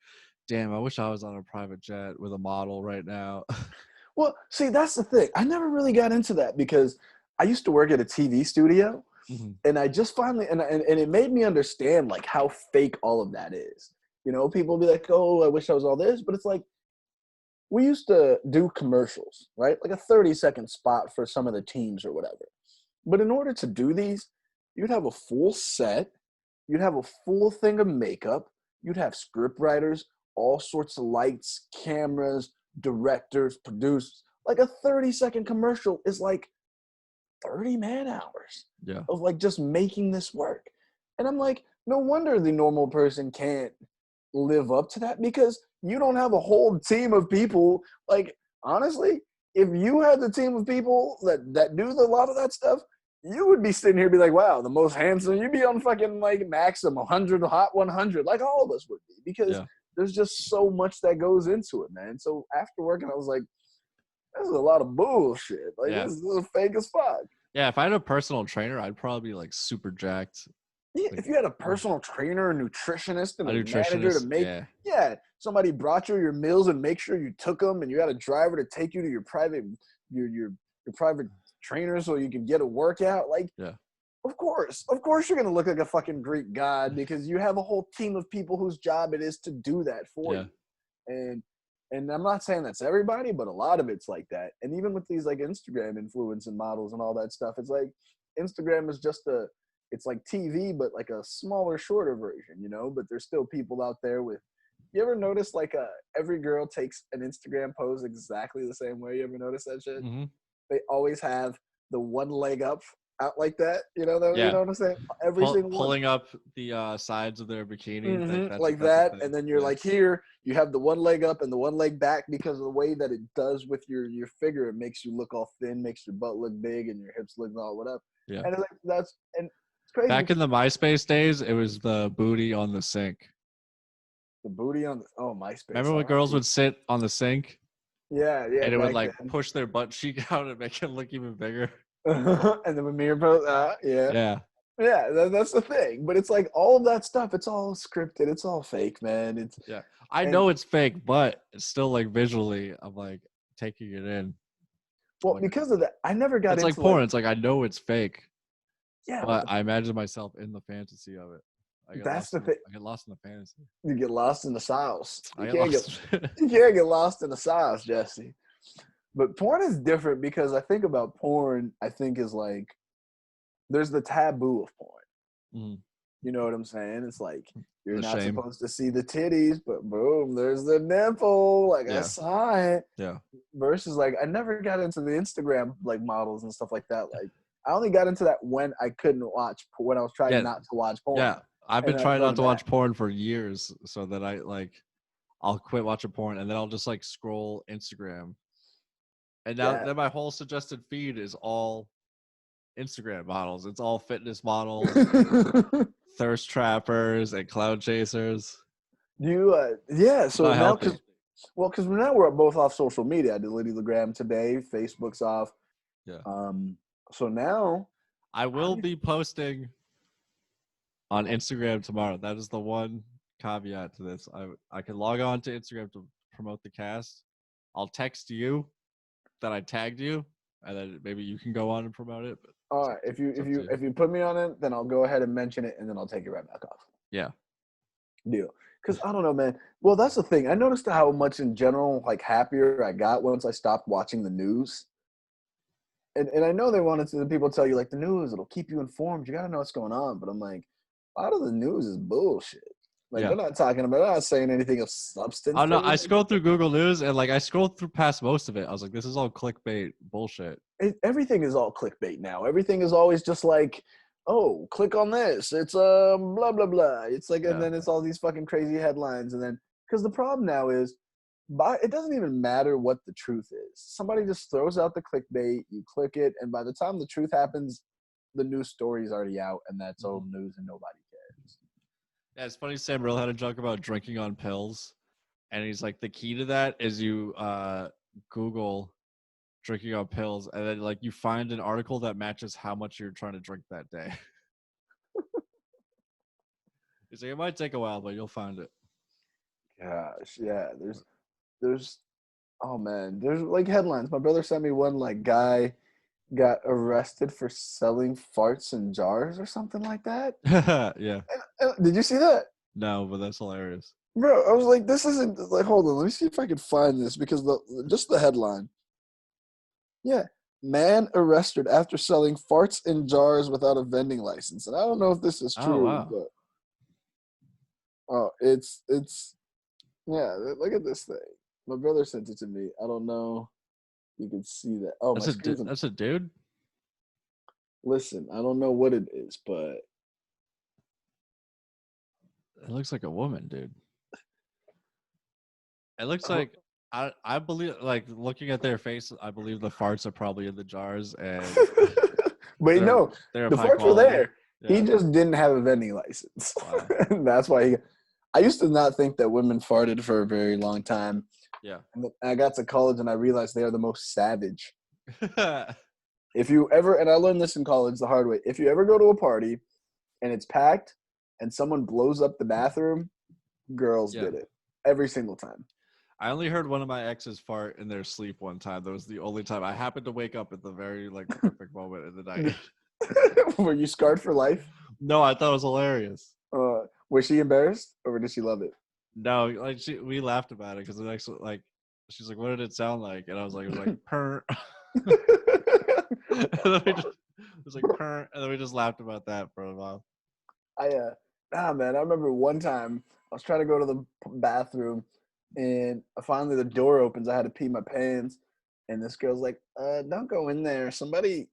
Speaker 1: damn, I wish I was on a private jet with a model right now.
Speaker 2: well, see, that's the thing. I never really got into that because I used to work at a TV studio,
Speaker 1: Mhm.
Speaker 2: and I just finally and it made me understand like how fake all of that is. You know, people be like, "Oh, I wish I was all this," but it's like we used to do commercials, right? Like a 30-second spot for some of the teams or whatever. But in order to do these, you'd have a full set, you'd have a full thing of makeup, you'd have script writers, all sorts of lights, cameras, directors, producers. Like a 30-second commercial is like 30 man hours
Speaker 1: Yeah.
Speaker 2: of like just making this work. And I'm like, no wonder the normal person can't live up to that because you don't have a whole team of people. Like, honestly, if you had the team of people that do a lot of that stuff, you would be sitting here be like, wow, the most handsome. You'd be on fucking like Maxim 100, Hot 100, like all of us would be because
Speaker 1: Yeah.
Speaker 2: there's just so much that goes into it, man. So after working, I was like, this is a lot of bullshit. Like,
Speaker 1: Yeah.
Speaker 2: this is fake as fuck.
Speaker 1: Yeah. If I had a personal trainer, I'd probably be like super jacked.
Speaker 2: Yeah,
Speaker 1: Like
Speaker 2: if you had a personal trainer, a nutritionist, and
Speaker 1: a
Speaker 2: a manager to
Speaker 1: nutritionist.
Speaker 2: make,
Speaker 1: Yeah.
Speaker 2: yeah, somebody brought you your meals and make sure you took them, and you had a driver to take you to your private trainer so you could get a workout. Like,
Speaker 1: Yeah.
Speaker 2: of course, you're gonna look like a fucking Greek god because you have a whole team of people whose job it is to do that for
Speaker 1: Yeah.
Speaker 2: you. And I'm not saying that's everybody, but a lot of it's like that. And even with these like Instagram influence and models and all that stuff, it's like Instagram is just it's like TV, but like a smaller, shorter version, you know. But there's still people out there with. You ever notice like every girl takes an Instagram pose exactly the same way? You ever notice that shit?
Speaker 1: Hmm.
Speaker 2: They always have the one leg up out like that. You know that? You
Speaker 1: Yeah.
Speaker 2: know what I'm saying? Every single one.
Speaker 1: Pulling up the sides of their bikini.
Speaker 2: Like
Speaker 1: That's a
Speaker 2: that,
Speaker 1: thing.
Speaker 2: and then you're
Speaker 1: Yeah.
Speaker 2: like here, you have the one leg up and the one leg back because of the way that it does with your figure. It makes you look all thin, makes your butt look big, and your hips look all whatever.
Speaker 1: Yeah.
Speaker 2: And it's like it's crazy.
Speaker 1: Back in the MySpace days, it was the booty on the sink.
Speaker 2: The booty on MySpace.
Speaker 1: Remember when girls would sit on the sink
Speaker 2: yeah
Speaker 1: and it would
Speaker 2: back
Speaker 1: like
Speaker 2: then.
Speaker 1: push their butt cheek out and make it look even bigger?
Speaker 2: And then with mirror pose,
Speaker 1: Yeah.
Speaker 2: that's the thing. But it's like all of that stuff. It's all scripted. It's all fake, man. It's
Speaker 1: Yeah. I
Speaker 2: and
Speaker 1: know it's fake, but it's still like visually, I'm like taking it in.
Speaker 2: well
Speaker 1: Like,
Speaker 2: because of that, I never got
Speaker 1: it's like
Speaker 2: into
Speaker 1: porn.
Speaker 2: like
Speaker 1: It's like I know it's fake,
Speaker 2: yeah.
Speaker 1: but I imagine myself in the fantasy of it.
Speaker 2: That's the thing.
Speaker 1: I get lost in the fantasy.
Speaker 2: You get lost in the sauce.
Speaker 1: I get lost.
Speaker 2: You can't get lost in the sauce, Jesse. But porn is different because I think about porn, I think is like there's the taboo of porn.
Speaker 1: Mhm.
Speaker 2: You know what I'm saying? It's like you're
Speaker 1: The
Speaker 2: not
Speaker 1: shame.
Speaker 2: supposed to see the titties, but boom, there's the nipple. Like I
Speaker 1: Yeah.
Speaker 2: saw it.
Speaker 1: Yeah.
Speaker 2: Versus like I never got into the Instagram like models and stuff like that. Like I only got into that when I couldn't watch when I was trying
Speaker 1: Yeah.
Speaker 2: not to watch porn.
Speaker 1: Yeah. I've been
Speaker 2: And I
Speaker 1: trying
Speaker 2: go
Speaker 1: not to
Speaker 2: back.
Speaker 1: watch porn for years so that I'll quit watching porn and then I'll just like scroll Instagram. And now
Speaker 2: Yeah.
Speaker 1: then my whole suggested feed is all Instagram models. It's all fitness models, thirst trappers, and cloud chasers.
Speaker 2: Yeah, so
Speaker 1: Not
Speaker 2: now
Speaker 1: healthy.
Speaker 2: because now we're both off social media. I deleted the gram today. Facebook's off.
Speaker 1: Yeah.
Speaker 2: So now
Speaker 1: I will be posting on Instagram tomorrow. That is the one caveat to this. I can log on to Instagram to promote the cast. I'll text you that I tagged you, and then maybe you can go on and promote it. But
Speaker 2: all right, if you put me on it, then I'll go ahead and mention it, and then I'll take it right back off.
Speaker 1: yeah.
Speaker 2: Deal. Because I don't know, man. Well, that's the thing. I noticed how much in general, like happier I got once I stopped watching the news. And I know they wanted to the people tell you like the news, it'll keep you informed. You gotta know what's going on. But I'm like, a lot of the news is bullshit. Like
Speaker 1: Yeah.
Speaker 2: they're not saying anything of substance.
Speaker 1: Oh no, I scrolled through Google News and like I scrolled through past most of it. I was like, this is all clickbait bullshit.
Speaker 2: Everything is all clickbait now. Everything is always just like, oh, click on this. It's blah blah blah. It's like, and
Speaker 1: Yeah.
Speaker 2: then it's all these fucking crazy headlines, and then because the problem now is, it doesn't even matter what the truth is. Somebody just throws out the clickbait. You click it, and by the time the truth happens, the news story's already out, and that's old news, and nobody cares.
Speaker 1: Yeah, it's funny. Sam Rill had a joke about drinking on pills, and he's like, the key to that is you Google drinking on pills, and then like you find an article that matches how much you're trying to drink that day. He's like, it might take a while, but you'll find it.
Speaker 2: Gosh, yeah. There's oh man, there's like headlines. My brother sent me one like guy got arrested for selling farts in jars or something like that.
Speaker 1: Yeah.
Speaker 2: Did you see that?
Speaker 1: No, but that's hilarious.
Speaker 2: Bro, I was like, this isn't like. Hold on, let me see if I can find this because just the headline. Yeah, man arrested after selling farts in jars without a vending license, and I don't know if this is
Speaker 1: Oh
Speaker 2: true,
Speaker 1: wow.
Speaker 2: but it's yeah. Look at this thing. My brother sent it to me. I don't know. You can see that. Oh,
Speaker 1: That's
Speaker 2: my screen's.
Speaker 1: that's a dude.
Speaker 2: Listen, I don't know what it is, but
Speaker 1: It looks like a woman, dude. It looks like I believe, like looking at their face, I believe the farts are probably in the jars, and
Speaker 2: but no,
Speaker 1: they're of
Speaker 2: the
Speaker 1: high
Speaker 2: farts were
Speaker 1: quality.
Speaker 2: there.
Speaker 1: Yeah.
Speaker 2: He just didn't have a vending license.
Speaker 1: Wow.
Speaker 2: And that's why he. I used to not think that women farted for a very long time.
Speaker 1: Yeah.
Speaker 2: And I got to college and I realized they are the most savage. If you ever, and I learned this in college the hard way, if you ever go to a party and it's packed and someone blows up the bathroom, girls did it every single time.
Speaker 1: I only heard one of my exes fart in their sleep one time. That was the only time. I happened to wake up at the very like perfect moment in the night.
Speaker 2: Were you scarred for life?
Speaker 1: No, I thought it was hilarious.
Speaker 2: Was she embarrassed or did she love it?
Speaker 1: No, like we laughed about it because the next like she's like, "What did it sound like?" And I was like, "It was like purr." And then it was like purr, and then we just laughed about that for a while.
Speaker 2: Man, I remember one time I was trying to go to the bathroom, and finally the door opens. I had to pee my pants, and this girl's like, "Don't go in there. Somebody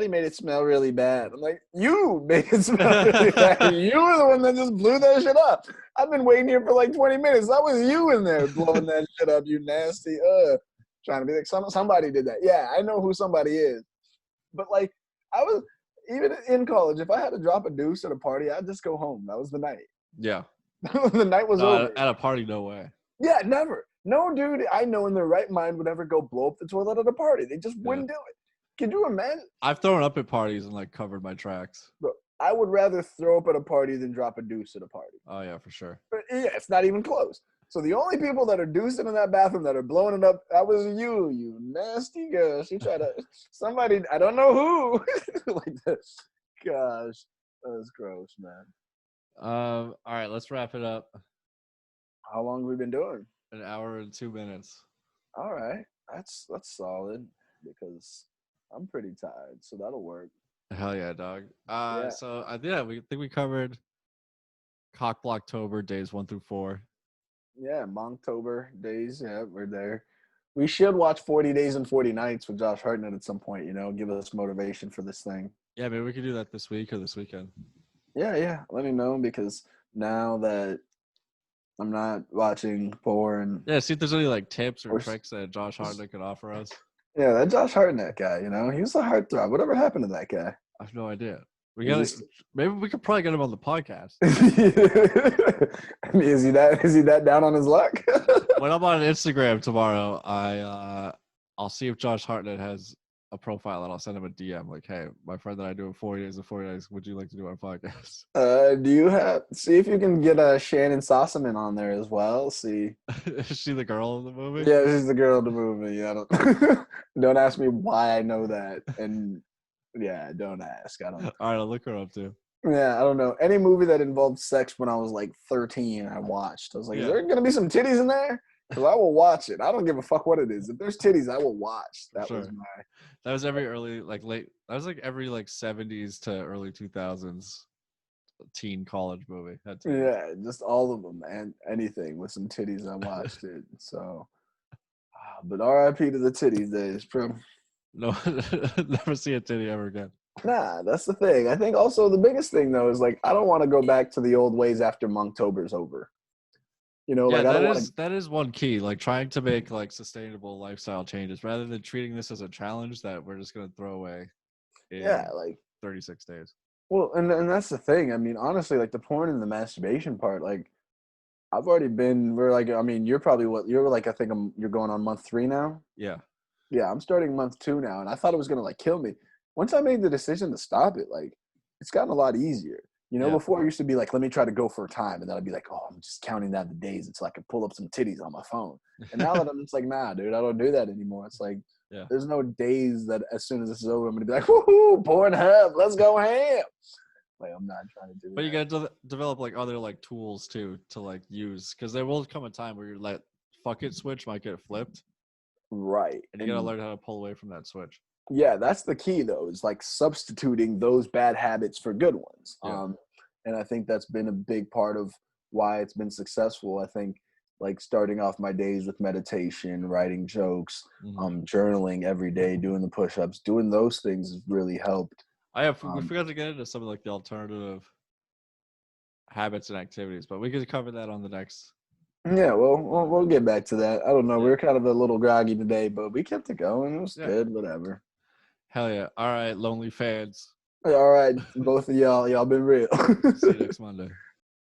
Speaker 2: made it smell really bad." I'm like, "You made it smell really bad. You were the one that just blew that shit up. I've been waiting here for like 20 minutes. That was you in there blowing that shit up. You nasty." Trying to be like somebody did that. Yeah, I know who somebody is. But like, I was even in college. If I had to drop a deuce at a party, I'd just go home. That was the night.
Speaker 1: Yeah.
Speaker 2: The night was over.
Speaker 1: At a party, no way.
Speaker 2: Yeah, never. No dude I know in their right mind would ever go blow up the toilet at a party. They just wouldn't do it. Can you imagine?
Speaker 1: I've thrown up at parties and like covered my tracks.
Speaker 2: Bro, I would rather throw up at a party than drop a deuce at a party.
Speaker 1: Oh yeah, for sure.
Speaker 2: But yeah, it's not even close. So the only people that are deucing in that bathroom that are blowing it up, that was you nasty girl. She tried to, somebody, I don't know who. Like that. Gosh, that was gross, man.
Speaker 1: All right, let's wrap it up.
Speaker 2: How long have we been doing?
Speaker 1: An hour and 2 minutes.
Speaker 2: All right, that's solid because I'm pretty tired, so that'll work.
Speaker 1: Hell yeah, dog.
Speaker 2: Yeah.
Speaker 1: So we think we covered Cockblocktober days 1 through 4.
Speaker 2: Yeah, Monktober days. Yeah, we're there. We should watch 40 Days and 40 Nights with Josh Hartnett at some point, give us motivation for this thing.
Speaker 1: Yeah, maybe we could do that this week or this weekend.
Speaker 2: Yeah. Let me know because now that I'm not watching porn.
Speaker 1: Yeah, see if there's any like tips or tricks that Josh Hartnett could offer us.
Speaker 2: Yeah, that Josh Hartnett guy, he was a heartthrob. Whatever happened to that guy?
Speaker 1: I have no idea. Maybe we could probably get him on the podcast.
Speaker 2: I mean, is he that down on his luck?
Speaker 1: When I'm on Instagram tomorrow, I'll see if Josh Hartnett has a profile and I'll send him a DM like, "Hey, my friend that I do 40 days and 40 nights, would you like to do our podcast?"
Speaker 2: Do you see if you can get Shannon Sossaman on there as well? See,
Speaker 1: is she the girl in the movie?
Speaker 2: Yeah, she's the girl in the movie. Yeah, don't ask me why I know that, and yeah, don't ask. I don't.
Speaker 1: All right, I'll look her up too.
Speaker 2: Yeah, I don't know. Any movie that involved sex when I was like 13, I watched. I was like, Is there gonna be some titties in there? Because I will watch it. I don't give a fuck what it is. If there's titties, I will watch. That was
Speaker 1: That was every late. That was like every 70s to early 2000s teen college movie.
Speaker 2: Yeah, just all of them and anything with some titties. I watched it. So, but R.I.P. to the titties days, bro.
Speaker 1: No, never see a titty ever again.
Speaker 2: Nah, that's the thing. I think also the biggest thing though is I don't want to go back to the old ways after Monktober's over.
Speaker 1: That is one key. Trying to make sustainable lifestyle changes rather than treating this as a challenge that we're just gonna throw away in
Speaker 2: Yeah, like
Speaker 1: 36 days.
Speaker 2: well, and that's the thing. I mean, honestly, like the porn and the masturbation part, like I've already been. We're like, I mean, you're probably you're like. I think you're going on month 3 now.
Speaker 1: Yeah.
Speaker 2: Yeah, I'm starting month 2 now, and I thought it was gonna like kill me. Once I made the decision to stop it, like it's gotten a lot easier. You know,
Speaker 1: Yeah.
Speaker 2: before I used to be like, let me try to go for a time, and then I'd be like, oh, I'm just counting down the days until I can pull up some titties on my phone. And now that I'm just like, nah, dude, I don't do that anymore. It's like
Speaker 1: Yeah.
Speaker 2: there's no days that as soon as this is over, I'm gonna be like, woohoo, Pornhub, let's go ham. Like I'm not trying to do
Speaker 1: But
Speaker 2: that.
Speaker 1: you gotta develop like other like tools too to like use, because there will come a time where your like fuck it switch might get flipped,
Speaker 2: Right.
Speaker 1: and you gotta learn how to pull away from that switch.
Speaker 2: Yeah, that's the key though, is like substituting those bad habits for good ones.
Speaker 1: Yeah.
Speaker 2: And I think that's been a big part of why it's been successful. I think like starting off my days with meditation, writing jokes, journaling every day, doing the push-ups, doing those things has really helped.
Speaker 1: We forgot to get into some of like the alternative habits and activities, but we could cover that on the next.
Speaker 2: Yeah, well, we'll get back to that. I don't know.
Speaker 1: Yeah.
Speaker 2: We were kind of a little groggy today, but we kept it going. It was
Speaker 1: Yeah.
Speaker 2: good, whatever.
Speaker 1: Hell yeah. All right, lonely fans.
Speaker 2: All right, both of y'all been real.
Speaker 1: See you next Monday.